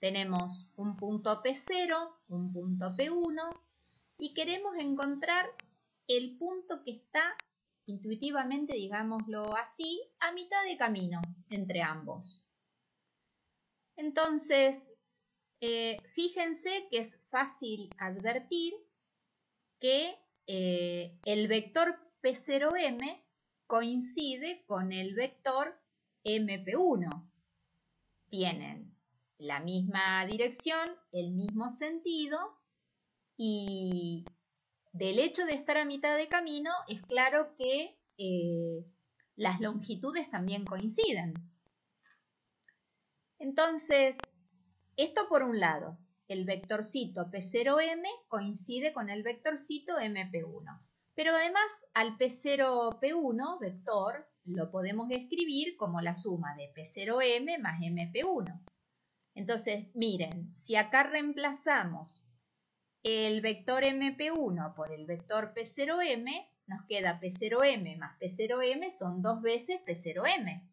S1: tenemos un punto P0, un punto P1 y queremos encontrar el punto que está intuitivamente, digámoslo así, a mitad de camino entre ambos. Entonces, fíjense que es fácil advertir que el vector P0M coincide con el vector MP1. Tienen la misma dirección, el mismo sentido y del hecho de estar a mitad de camino es claro que las longitudes también coinciden. Entonces, esto por un lado, el vectorcito P0M coincide con el vectorcito MP1. Pero además al P0P1 vector lo podemos escribir como la suma de P0M más MP1. Entonces, miren, si acá reemplazamos el vector MP1 por el vector P0M, nos queda P0M más P0M son 2 veces P0M.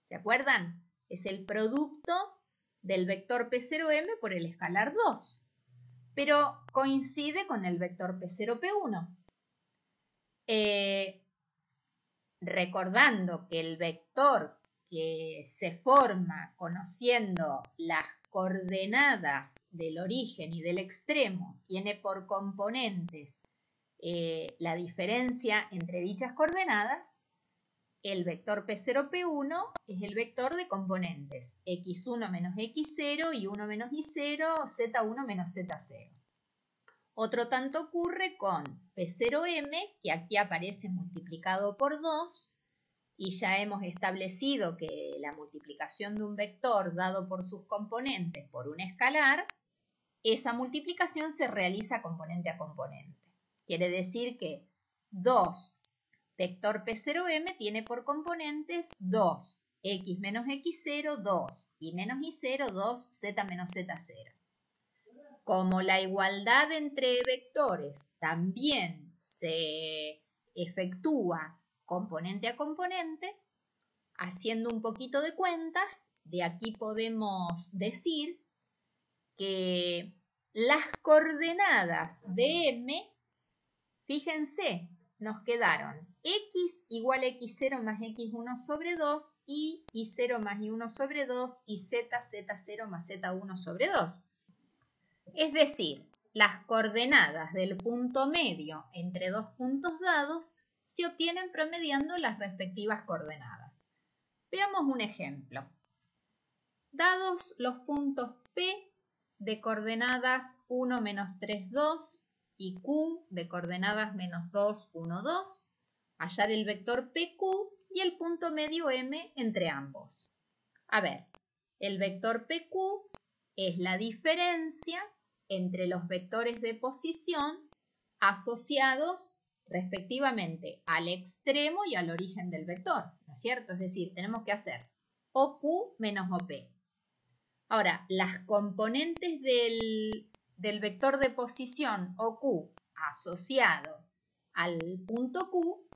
S1: ¿Se acuerdan? Es el producto del vector P0M por el escalar 2. Pero coincide con el vector P0P1. Recordando que el vector que se forma conociendo las coordenadas del origen y del extremo tiene por componentes la diferencia entre dichas coordenadas, el vector P0P1 es el vector de componentes x1 menos x0, y1 menos y0, z1 menos z0. Otro tanto ocurre con P0M, que aquí aparece multiplicado por 2, y ya hemos establecido que la multiplicación de un vector dado por sus componentes por un escalar, esa multiplicación se realiza componente a componente. Quiere decir que 2 vector P0M tiene por componentes 2, x menos x0, 2, y menos y0, 2, z menos z0. Como la igualdad entre vectores también se efectúa componente a componente, haciendo un poquito de cuentas, de aquí podemos decir que las coordenadas de M, fíjense, nos quedaron x igual a x0 más x1 sobre 2, y y0 más y1 sobre 2, y z, z0 más z1 sobre 2. Es decir, las coordenadas del punto medio entre dos puntos dados se obtienen promediando las respectivas coordenadas. Veamos un ejemplo. Dados los puntos P de coordenadas 1, menos 3, 2 y Q de coordenadas menos 2, 1, 2, hallar el vector PQ y el punto medio M entre ambos. A ver, el vector PQ es la diferencia entre los vectores de posición asociados respectivamente al extremo y al origen del vector, ¿no es cierto? Es decir, tenemos que hacer OQ menos OP. Ahora, las componentes del vector de posición OQ asociado al punto Q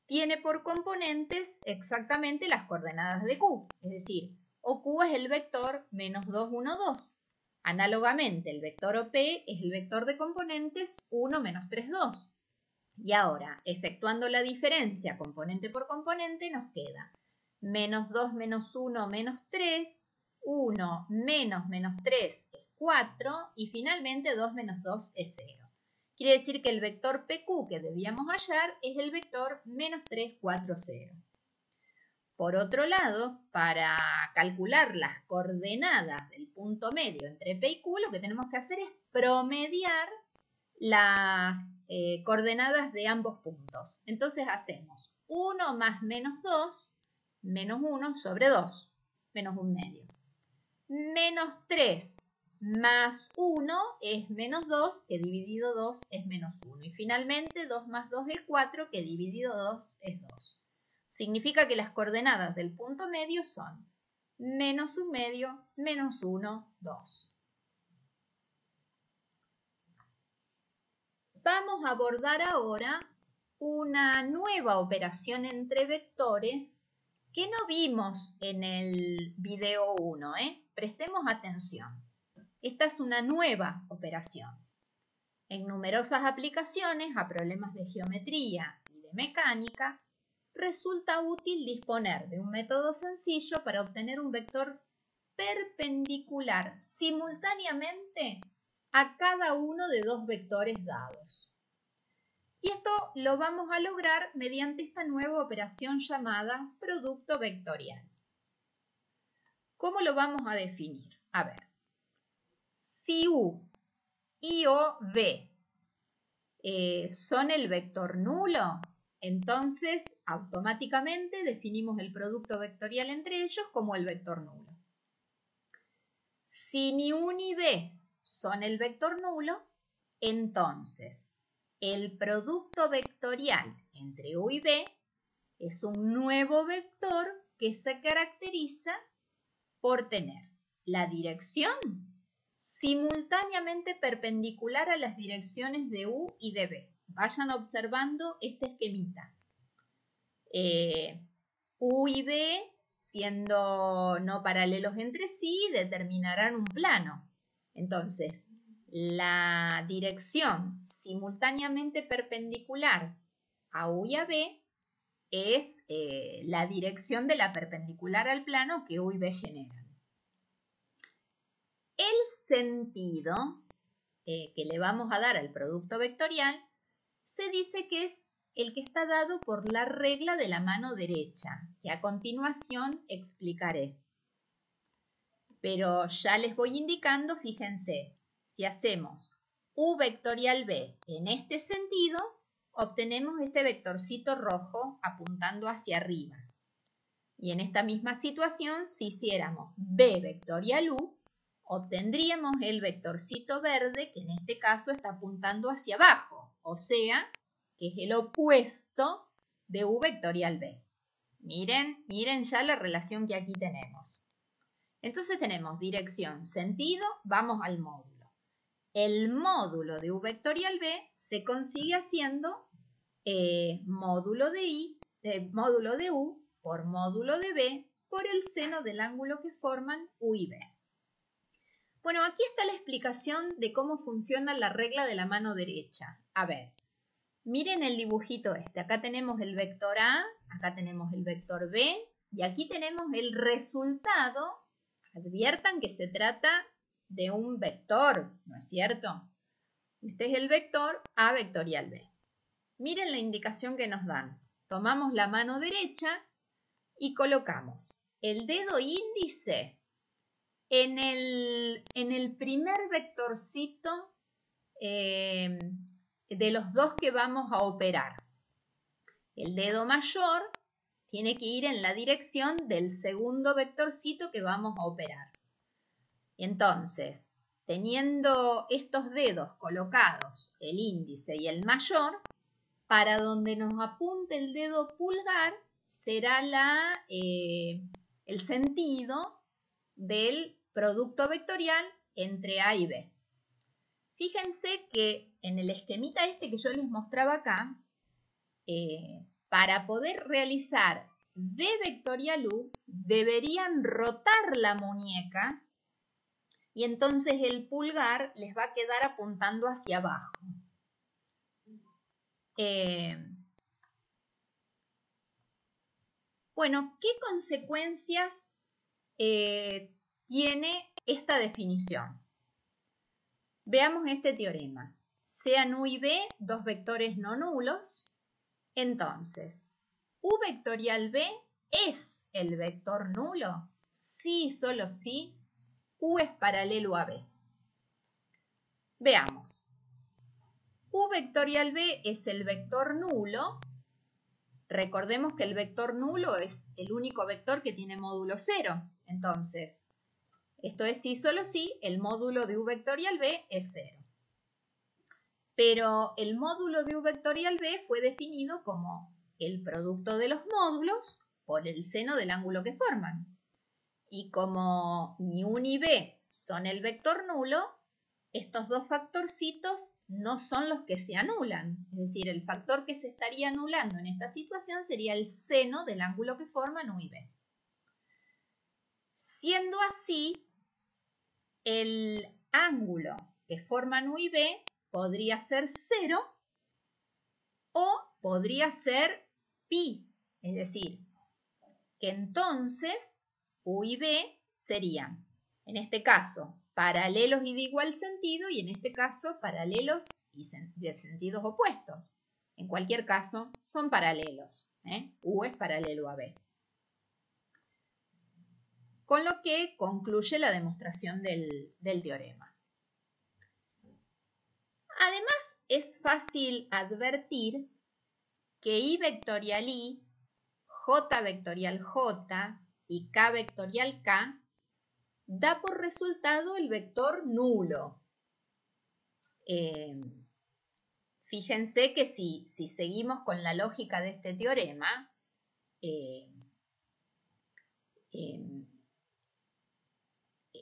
S1: tiene por componentes exactamente las coordenadas de Q, es decir, OQ es el vector menos 2, 1, 2. Análogamente, el vector OP es el vector de componentes 1, menos 3, 2. Y ahora, efectuando la diferencia componente por componente, nos queda menos 2 menos 1 menos 3, 1 menos menos 3 es 4 y finalmente 2 menos 2 es 0. Quiere decir que el vector PQ que debíamos hallar es el vector menos 3, 4, 0. Por otro lado, para calcular las coordenadas del punto medio entre P y Q, lo que tenemos que hacer es promediar las coordenadas de ambos puntos. Entonces hacemos 1 más menos 2, menos 1 sobre 2, menos 1 medio. Menos 3 más 1 es menos 2, que dividido 2 es menos 1. Y finalmente 2 más 2 es 4, que dividido 2 es 2. Significa que las coordenadas del punto medio son menos 1 medio, menos 1, 2. Vamos a abordar ahora una nueva operación entre vectores que no vimos en el video 1. Prestemos atención. Esta es una nueva operación. En numerosas aplicaciones a problemas de geometría y de mecánica, resulta útil disponer de un método sencillo para obtener un vector perpendicular simultáneamente a cada uno de dos vectores dados. Y esto lo vamos a lograr mediante esta nueva operación llamada producto vectorial. ¿Cómo lo vamos a definir? A ver, si U y O, V son el vector nulo, entonces automáticamente definimos el producto vectorial entre ellos como el vector nulo. Si ni U ni V son el vector nulo, entonces el producto vectorial entre U y V es un nuevo vector que se caracteriza por tener la dirección simultáneamente perpendicular a las direcciones de U y de V. Vayan observando este esquemita. U y V, siendo no paralelos entre sí, determinarán un plano. Entonces, la dirección simultáneamente perpendicular a U y a V es la dirección de la perpendicular al plano que U y V generan. El sentido que le vamos a dar al producto vectorial se dice que es el que está dado por la regla de la mano derecha, que a continuación explicaré. Pero ya les voy indicando, fíjense, si hacemos U vectorial B en este sentido, obtenemos este vectorcito rojo apuntando hacia arriba. Y en esta misma situación, si hiciéramos B vectorial U, obtendríamos el vectorcito verde que en este caso está apuntando hacia abajo, o sea, que es el opuesto de U vectorial B. Miren ya la relación que aquí tenemos. Entonces tenemos dirección, sentido, vamos al módulo. El módulo de U vectorial B se consigue haciendo módulo de U por módulo de B por el seno del ángulo que forman U y B. Bueno, aquí está la explicación de cómo funciona la regla de la mano derecha. A ver, miren el dibujito este. Acá tenemos el vector A, acá tenemos el vector B y aquí tenemos el resultado. Adviertan que se trata de un vector, ¿no es cierto? Este es el vector A vectorial B. Miren la indicación que nos dan. Tomamos la mano derecha y colocamos el dedo índice en el primer vectorcito de los dos que vamos a operar. El dedo mayor tiene que ir en la dirección del segundo vectorcito que vamos a operar. Entonces, teniendo estos dedos colocados, el índice y el mayor, para donde nos apunte el dedo pulgar será el sentido del producto vectorial entre A y B. Fíjense que en el esquemita este que yo les mostraba acá, para poder realizar V vectorial U, deberían rotar la muñeca y entonces el pulgar les va a quedar apuntando hacia abajo. Bueno, ¿qué consecuencias tiene esta definición? Veamos este teorema. Sean U y B dos vectores no nulos, entonces, U vectorial B es el vector nulo si y solo si U es paralelo a B. Veamos. U vectorial B es el vector nulo. Recordemos que el vector nulo es el único vector que tiene módulo 0. Entonces, esto es si solo si el módulo de U vectorial B es 0. Pero el módulo de U vectorial B fue definido como el producto de los módulos por el seno del ángulo que forman. Y como ni U ni B son el vector nulo, estos dos factorcitos no son los que se anulan. Es decir, el factor que se estaría anulando en esta situación sería el seno del ángulo que forman U y B. Siendo así, el ángulo que forman U y B podría ser 0 o podría ser pi, es decir, que entonces U y B serían, en este caso, paralelos y de igual sentido y en este caso paralelos y de sentidos opuestos. En cualquier caso, son paralelos. U es paralelo a B. Con lo que concluye la demostración del teorema. Además, es fácil advertir que I vectorial I, J vectorial J y K vectorial K da por resultado el vector nulo. Fíjense que si seguimos con la lógica de este teorema,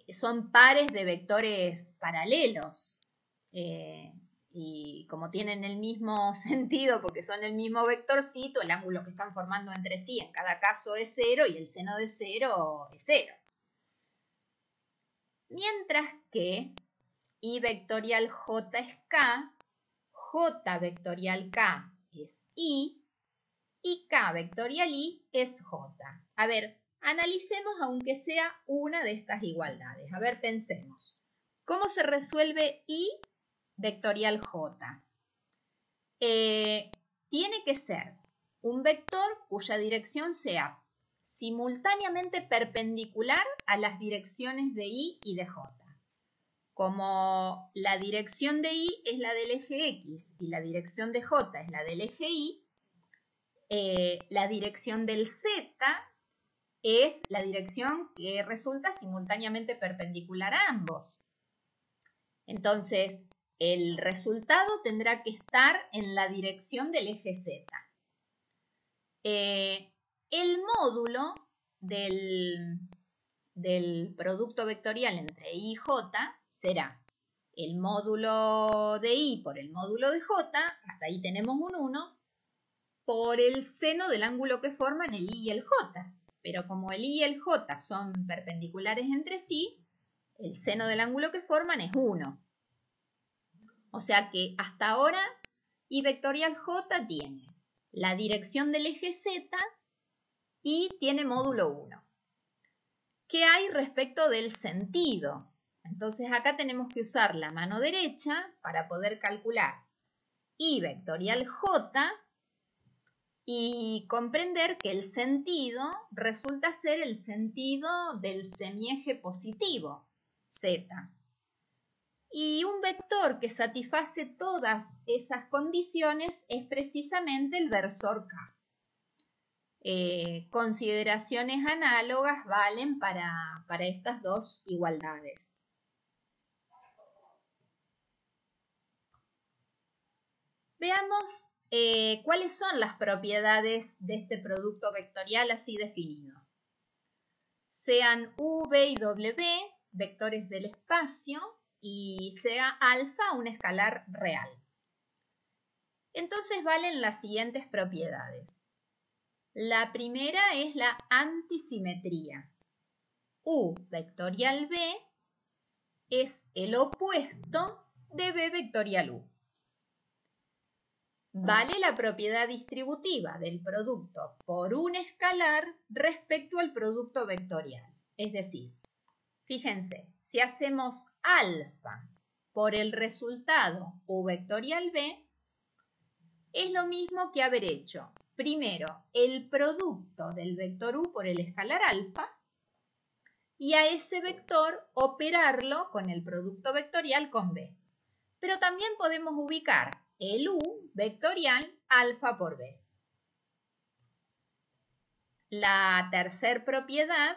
S1: son pares de vectores paralelos. Y como tienen el mismo sentido porque son el mismo vectorcito, el ángulo que están formando entre sí en cada caso es 0 y el seno de 0 es 0. Mientras que I vectorial J es K, J vectorial K es I y K vectorial I es J. A ver, analicemos aunque sea una de estas igualdades. A ver, pensemos. ¿Cómo se resuelve I vectorial J? Tiene que ser un vector cuya dirección sea simultáneamente perpendicular a las direcciones de I y de J. Como la dirección de I es la del eje X y la dirección de J es la del eje Y, la dirección del Z es la dirección que resulta simultáneamente perpendicular a ambos. Entonces, el resultado tendrá que estar en la dirección del eje Z. El módulo del producto vectorial entre I y J será el módulo de I por el módulo de J, hasta ahí tenemos un 1, por el seno del ángulo que forman el I y el J. Pero como el I y el J son perpendiculares entre sí, el seno del ángulo que forman es 1. O sea que hasta ahora I vectorial J tiene la dirección del eje Z y tiene módulo 1. ¿Qué hay respecto del sentido? Entonces acá tenemos que usar la mano derecha para poder calcular I vectorial J y comprender que el sentido resulta ser el sentido del semieje positivo, Z. Y un vector que satisface todas esas condiciones es precisamente el versor K. Consideraciones análogas valen para estas dos igualdades. Veamos cuáles son las propiedades de este producto vectorial así definido. Sean U, V y W vectores del espacio y sea alfa un escalar real. Entonces valen las siguientes propiedades. La primera es la antisimetría. U vectorial V es el opuesto de V vectorial U. Vale la propiedad distributiva del producto por un escalar respecto al producto vectorial. Es decir, fíjense, si hacemos alfa por el resultado U vectorial V, es lo mismo que haber hecho primero el producto del vector U por el escalar alfa y a ese vector operarlo con el producto vectorial con V. Pero también podemos ubicar el U vectorial alfa por B. La tercera propiedad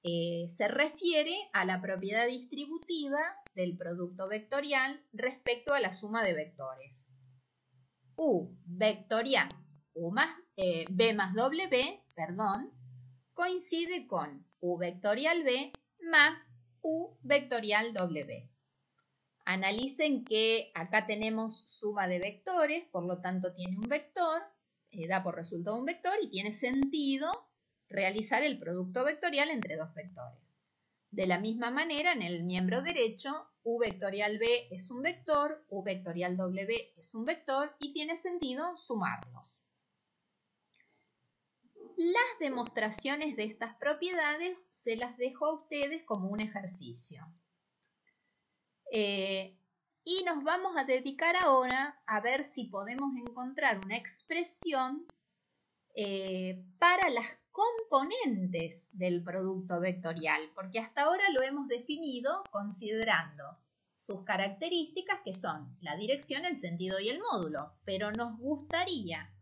S1: se refiere a la propiedad distributiva del producto vectorial respecto a la suma de vectores. U vectorial B más W, coincide con U vectorial B más U vectorial W. Analicen que acá tenemos suma de vectores, por lo tanto tiene un vector, da por resultado un vector y tiene sentido realizar el producto vectorial entre dos vectores. De la misma manera, en el miembro derecho, u vectorial b es un vector, u vectorial w es un vector y tiene sentido sumarlos. Las demostraciones de estas propiedades se las dejo a ustedes como un ejercicio. Y nos vamos a dedicar ahora a ver si podemos encontrar una expresión para las componentes del producto vectorial, porque hasta ahora lo hemos definido considerando sus características, que son la dirección, el sentido y el módulo, pero nos gustaría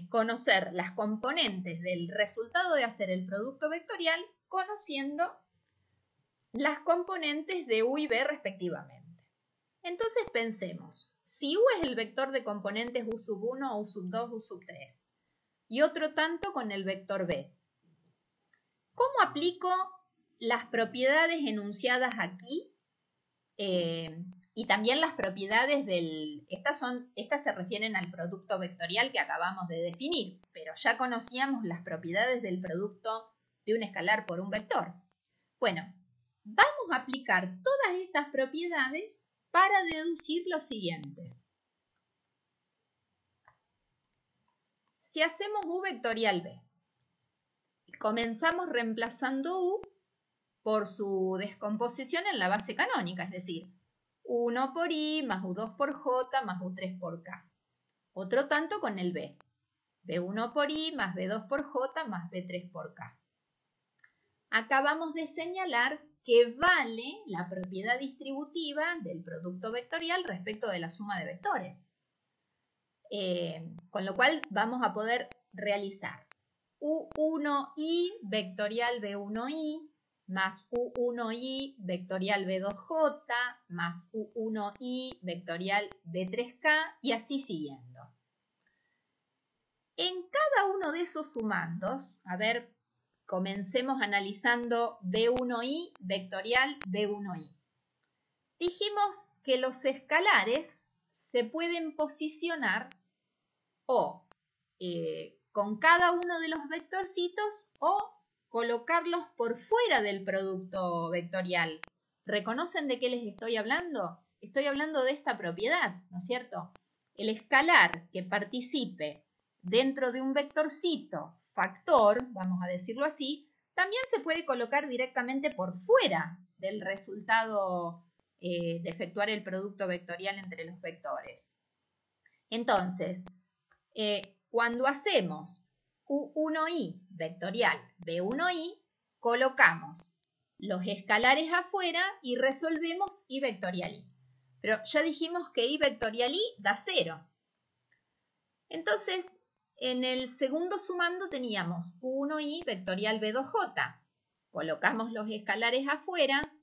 S1: conocer las componentes del resultado de hacer el producto vectorial conociendo las componentes de u y b respectivamente. Entonces pensemos, si u es el vector de componentes u sub 1, u sub 2, u sub 3, y otro tanto con el vector b, ¿cómo aplico las propiedades enunciadas aquí? Y también las propiedades estas se refieren al producto vectorial que acabamos de definir, pero ya conocíamos las propiedades del producto de un escalar por un vector. Bueno, vamos a aplicar todas estas propiedades para deducir lo siguiente. Si hacemos u vectorial b, comenzamos reemplazando u por su descomposición en la base canónica, es decir, 1 por i más u2 por j más u3 por k. Otro tanto con el b. b1 por i más b2 por j más b3 por k. Acabamos de señalar que vale la propiedad distributiva del producto vectorial respecto de la suma de vectores. Con lo cual vamos a poder realizar u1i vectorial b1i más u1i vectorial b2j más u1i vectorial b3k y así siguiendo. En cada uno de esos sumandos, a ver, comencemos analizando b1i vectorial b1i. Dijimos que los escalares se pueden posicionar o con cada uno de los vectorcitos o colocarlos por fuera del producto vectorial. ¿Reconocen de qué les estoy hablando? Estoy hablando de esta propiedad, ¿no es cierto? El escalar que participe dentro de un vectorcito factor, vamos a decirlo así, también se puede colocar directamente por fuera del resultado de efectuar el producto vectorial entre los vectores. Entonces, cuando hacemos u1i vectorial b1i, colocamos los escalares afuera y resolvemos i vectorial i. Pero ya dijimos que i vectorial i da 0. Entonces, en el segundo sumando teníamos u1i vectorial b2j. Colocamos los escalares afuera,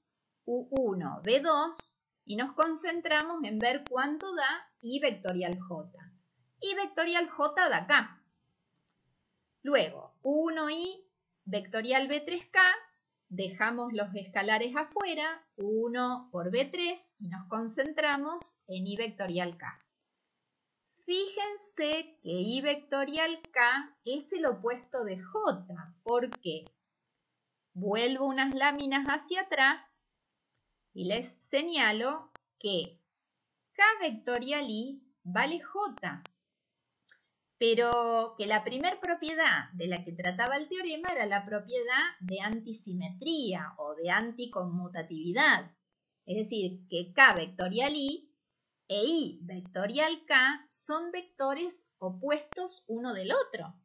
S1: u1, b2, y nos concentramos en ver cuánto da i vectorial j. I vectorial j da k. Luego, u1i vectorial b3k, dejamos los escalares afuera, 1 por b3, y nos concentramos en i vectorial k. Fíjense que i vectorial k es el opuesto de j. ¿Por qué? Vuelvo unas láminas hacia atrás y les señalo que k vectorial i vale j. Pero que la primera propiedad de la que trataba el teorema era la propiedad de antisimetría o de anticonmutatividad. Es decir, que k vectorial i e i vectorial k son vectores opuestos uno del otro.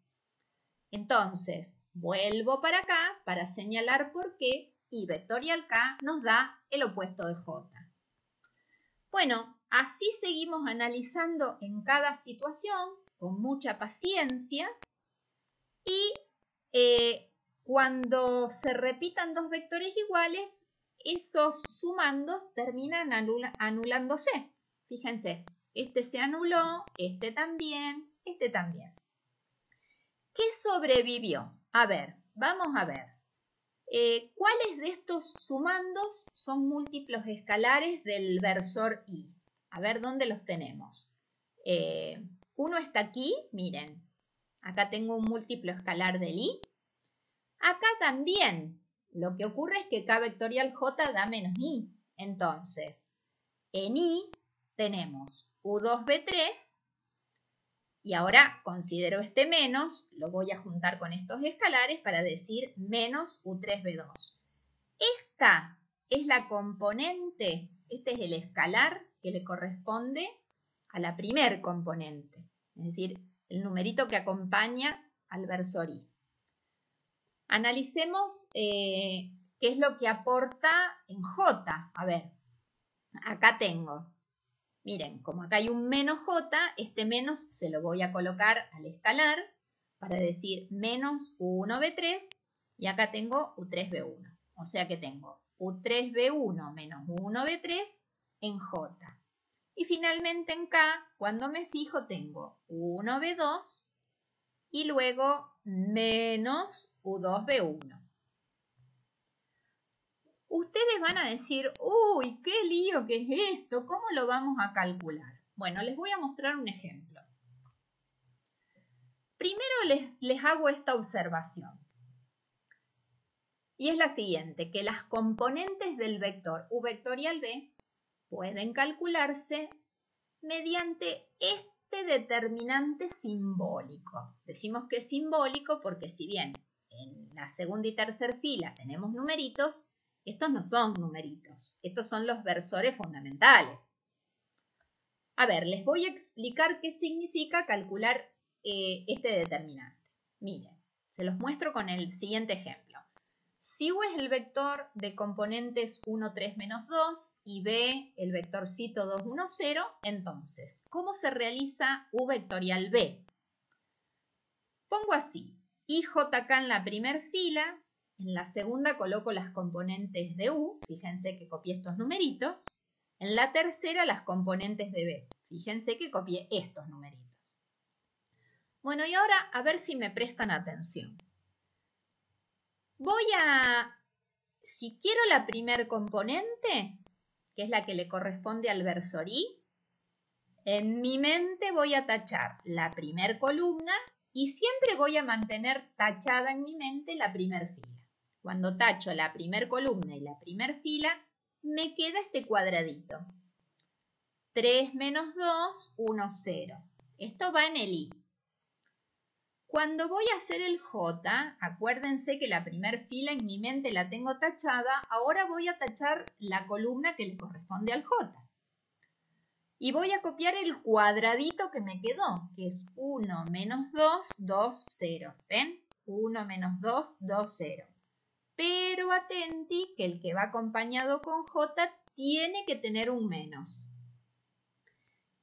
S1: Entonces, vuelvo para acá para señalar por qué i vectorial k nos da el opuesto de j. Bueno, así seguimos analizando en cada situación con mucha paciencia y cuando se repitan dos vectores iguales, esos sumandos terminan anulándose. Fíjense, este se anuló, este también, este también. ¿Qué sobrevivió? A ver, vamos a ver. ¿Cuáles de estos sumandos son múltiplos escalares del versor i? A ver, ¿dónde los tenemos? Uno está aquí, miren. Acá tengo un múltiplo escalar del i. Acá también lo que ocurre es que K vectorial J da menos I. Entonces, en I tenemos U2B3 y ahora considero este menos, lo voy a juntar con estos escalares para decir menos U3B2. Esta es la componente, este es el escalar que le corresponde a la primer componente, es decir, el numerito que acompaña al versor I. Analicemos qué es lo que aporta en J. A ver, acá tengo, miren, como acá hay un menos J, este menos se lo voy a colocar al escalar para decir menos U1B3 y acá tengo U3B1. O sea que tengo U3B1 menos U1B3 en J. Y finalmente en K, cuando me fijo, tengo U1B2 y luego menos U2B1. Ustedes van a decir, uy, qué lío que es esto, ¿cómo lo vamos a calcular? Bueno, les voy a mostrar un ejemplo. Primero les hago esta observación. Y es la siguiente, que las componentes del vector U vectorial B pueden calcularse mediante este determinante simbólico. Decimos que es simbólico porque si bien en la segunda y tercera fila tenemos numeritos, estos no son numeritos, estos son los versores fundamentales. A ver, les voy a explicar qué significa calcular este determinante. Miren, se los muestro con el siguiente ejemplo. Si U es el vector de componentes 1, 3, menos 2 y B el vectorcito 2, 1, 0, entonces, ¿cómo se realiza U vectorial B? Pongo así, IJK en la primera fila, en la segunda coloco las componentes de U, fíjense que copié estos numeritos, en la tercera las componentes de B, fíjense que copié estos numeritos. Bueno, y ahora a ver si me prestan atención. Si quiero la primer componente, que es la que le corresponde al versor I, en mi mente voy a tachar la primer columna y siempre voy a mantener tachada en mi mente la primer fila. Cuando tacho la primer columna y la primer fila, me queda este cuadradito. 3 menos 2, 1, 0. Esto va en el I. Cuando voy a hacer el J, acuérdense que la primera fila en mi mente la tengo tachada, ahora voy a tachar la columna que le corresponde al J. Y voy a copiar el cuadradito que me quedó, que es 1 menos 2, 2, 0. ¿Ven? 1 menos 2, 2, 0. Pero atenti que el que va acompañado con J tiene que tener un menos.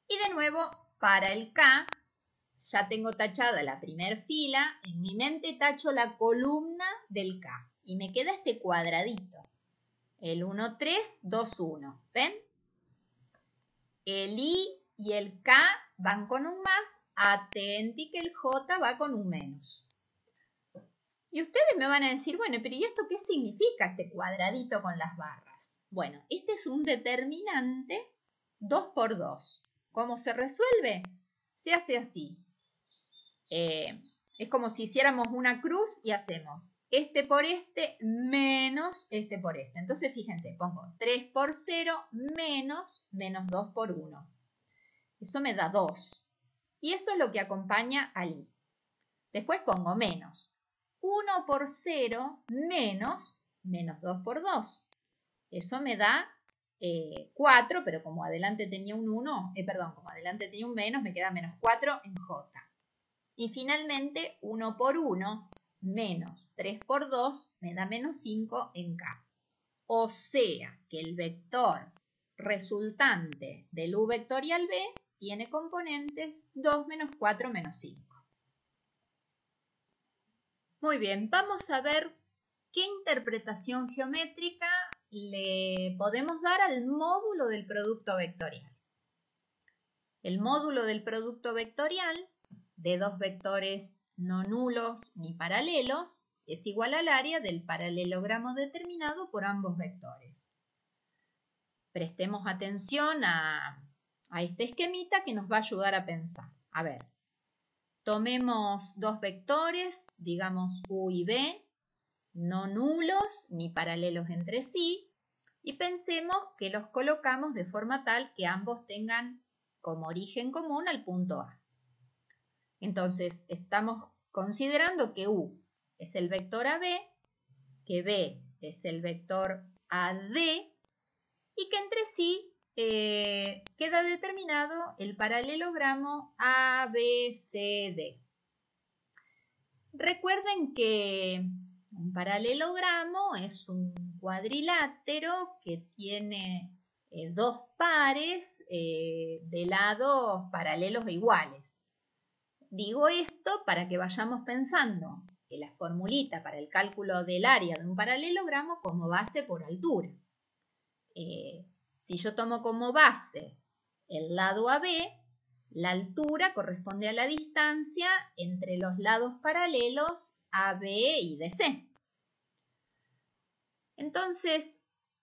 S1: Y de nuevo, para el K, ya tengo tachada la primera fila, en mi mente tacho la columna del K y me queda este cuadradito. El 1, 3, 2, 1. ¿Ven? El I y el K van con un más, atenti que el J va con un menos. Y ustedes me van a decir, bueno, pero ¿y esto qué significa este cuadradito con las barras? Bueno, este es un determinante 2 por 2. ¿Cómo se resuelve? Se hace así. Es como si hiciéramos una cruz y hacemos este por este menos este por este. Entonces, fíjense, pongo 3 por 0 menos 2 por 1. Eso me da 2. Y eso es lo que acompaña al I. Después pongo menos 1 por 0 menos 2 por 2. Eso me da 4, pero como adelante tenía un 1, como adelante tenía un menos, me queda menos 4 en J. Y finalmente 1 por 1 menos 3 por 2 me da menos 5 en K. O sea que el vector resultante del U vectorial B tiene componentes 2 menos 4 menos 5. Muy bien, vamos a ver qué interpretación geométrica le podemos dar al módulo del producto vectorial. El módulo del producto vectorial de dos vectores no nulos ni paralelos es igual al área del paralelogramo determinado por ambos vectores. Prestemos atención a este esquemita que nos va a ayudar a pensar. A ver, tomemos dos vectores, digamos U y B, no nulos ni paralelos entre sí, y pensemos que los colocamos de forma tal que ambos tengan como origen común al punto A. Entonces, estamos considerando que U es el vector AB, que B es el vector AD y que entre sí queda determinado el paralelogramo ABCD. Recuerden que un paralelogramo es un cuadrilátero que tiene dos pares de lados paralelos e iguales. Digo esto para que vayamos pensando que la formulita para el cálculo del área de un paralelogramo como base por altura. Si yo tomo como base el lado AB, la altura corresponde a la distancia entre los lados paralelos AB y DC. Entonces,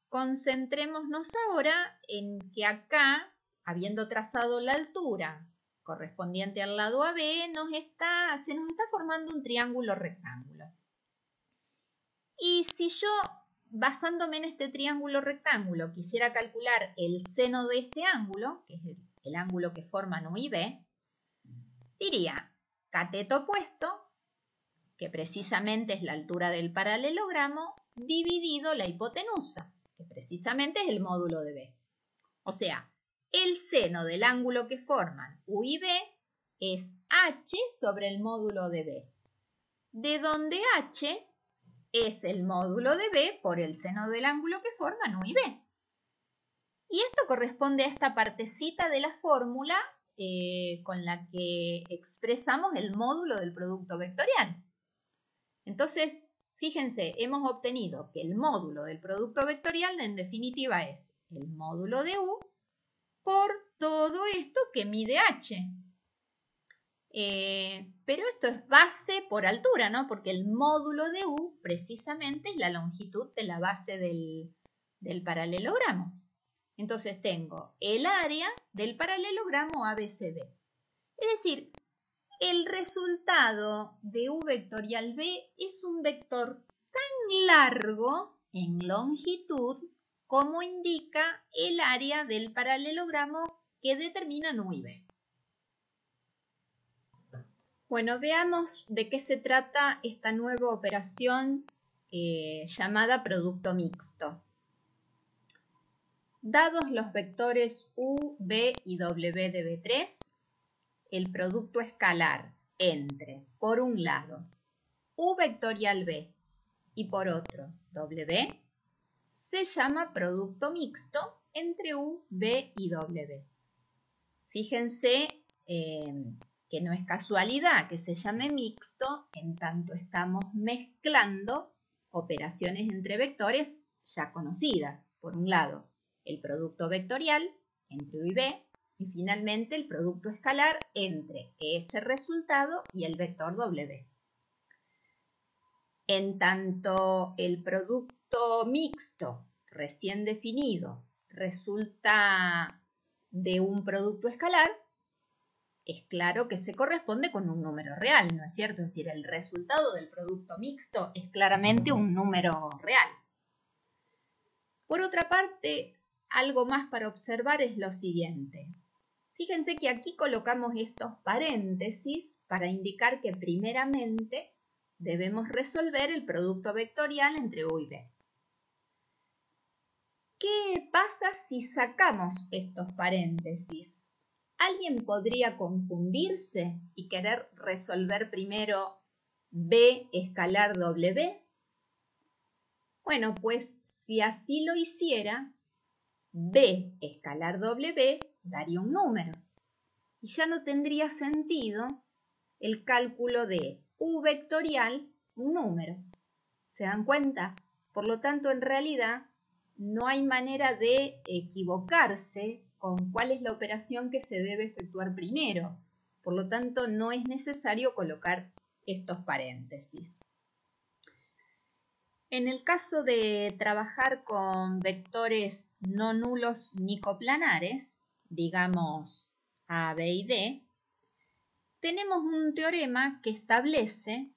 S1: concentrémonos ahora en que acá, habiendo trazado la altura correspondiente al lado AB, se nos está formando un triángulo rectángulo. Y si yo, basándome en este triángulo rectángulo, quisiera calcular el seno de este ángulo, que es el ángulo que forman U y B, diría cateto opuesto, que precisamente es la altura del paralelogramo, dividido la hipotenusa, que precisamente es el módulo de B. O sea, el seno del ángulo que forman U y B es H sobre el módulo de B, de donde H es el módulo de B por el seno del ángulo que forman U y B. Y esto corresponde a esta partecita de la fórmula con la que expresamos el módulo del producto vectorial. Entonces, fíjense, hemos obtenido que el módulo del producto vectorial en definitiva es el módulo de U por todo esto que mide H. Pero esto es base por altura, ¿no? Porque el módulo de U precisamente es la longitud de la base del paralelogramo. Entonces tengo el área del paralelogramo ABCD. Es decir, el resultado de U vectorial B es un vector tan largo en longitud como indica el área del paralelogramo que determinan U y B. Bueno, veamos de qué se trata esta nueva operación llamada producto mixto. Dados los vectores U, B y W de B3, el producto escalar entre, por un lado, U vectorial B y por otro, W, se llama producto mixto entre U, B y W. Fíjense que no es casualidad que se llame mixto en tanto estamos mezclando operaciones entre vectores ya conocidas. Por un lado, el producto vectorial entre U y B y finalmente el producto escalar entre ese resultado y el vector W. En tanto el producto mixto recién definido resulta de un producto escalar, es claro que se corresponde con un número real, ¿no es cierto? Es decir, el resultado del producto mixto es claramente un número real. Por otra parte, algo más para observar es lo siguiente. Fíjense que aquí colocamos estos paréntesis para indicar que primeramente debemos resolver el producto vectorial entre U y B. ¿Qué pasa si sacamos estos paréntesis? ¿Alguien podría confundirse y querer resolver primero B escalar W? Bueno, pues si así lo hiciera, B escalar W daría un número y ya no tendría sentido el cálculo de U vectorial, un número. ¿Se dan cuenta? Por lo tanto, en realidad, no hay manera de equivocarse con cuál es la operación que se debe efectuar primero. Por lo tanto, no es necesario colocar estos paréntesis. En el caso de trabajar con vectores no nulos ni coplanares, digamos A, B y D, tenemos un teorema que establece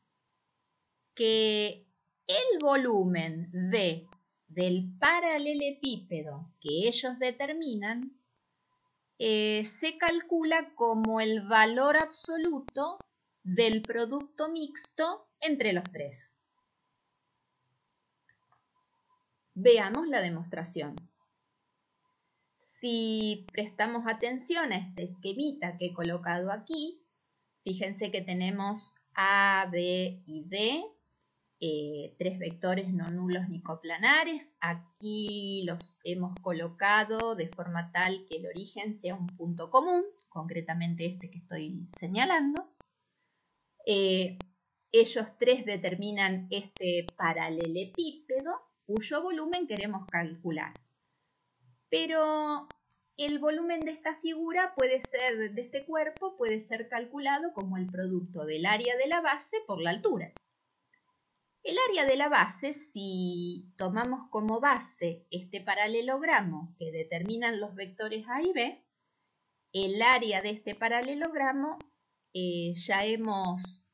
S1: que el volumen V del paralelepípedo que ellos determinan se calcula como el valor absoluto del producto mixto entre los tres. Veamos la demostración. Si prestamos atención a este esquemita que he colocado aquí, fíjense que tenemos A, B y D, tres vectores no nulos ni coplanares. Aquí los hemos colocado de forma tal que el origen sea un punto común, concretamente este que estoy señalando. Ellos tres determinan este paralelepípedo cuyo volumen queremos calcular. Pero el volumen de esta figura de este cuerpo puede ser calculado como el producto del área de la base por la altura. El área de la base, si tomamos como base este paralelogramo que determinan los vectores A y B, el área de este paralelogramo ya hemos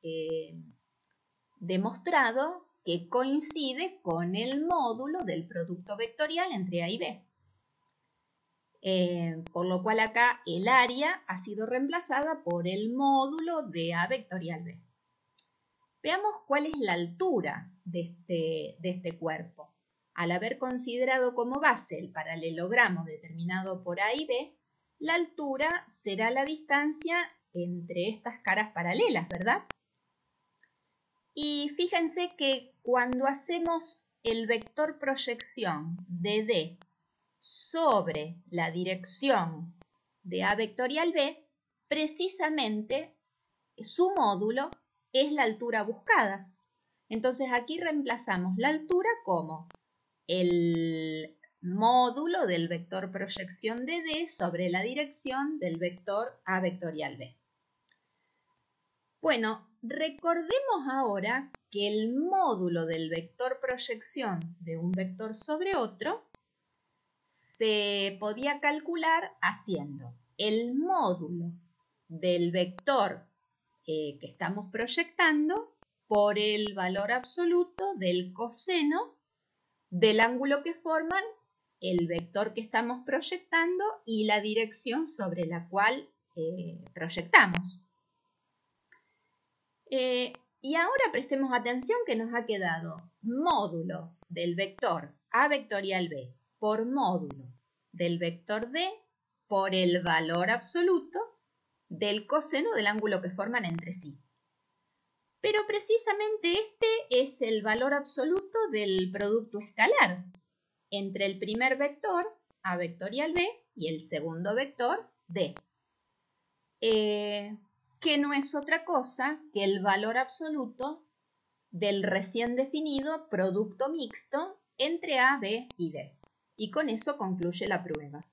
S1: demostrado que coincide con el módulo del producto vectorial entre A y B. Por lo cual acá el área ha sido reemplazada por el módulo de A vectorial B. Veamos cuál es la altura de este cuerpo. Al haber considerado como base el paralelogramo determinado por A y B, la altura será la distancia entre estas caras paralelas, ¿verdad? Y fíjense que cuando hacemos el vector proyección de D sobre la dirección de A vectorial B, precisamente su módulo es la altura buscada. Entonces aquí reemplazamos la altura como el módulo del vector proyección de D sobre la dirección del vector A vectorial B. Bueno, recordemos ahora que el módulo del vector proyección de un vector sobre otro se podía calcular haciendo el módulo del vector que estamos proyectando por el valor absoluto del coseno del ángulo que forman el vector que estamos proyectando y la dirección sobre la cual proyectamos. Y ahora prestemos atención que nos ha quedado módulo del vector A vectorial B por módulo del vector D por el valor absoluto del coseno del ángulo que forman entre sí. Pero precisamente este es el valor absoluto del producto escalar entre el primer vector A vectorial B y el segundo vector D, que no es otra cosa que el valor absoluto del recién definido producto mixto entre A, B y D. Y con eso concluye la prueba.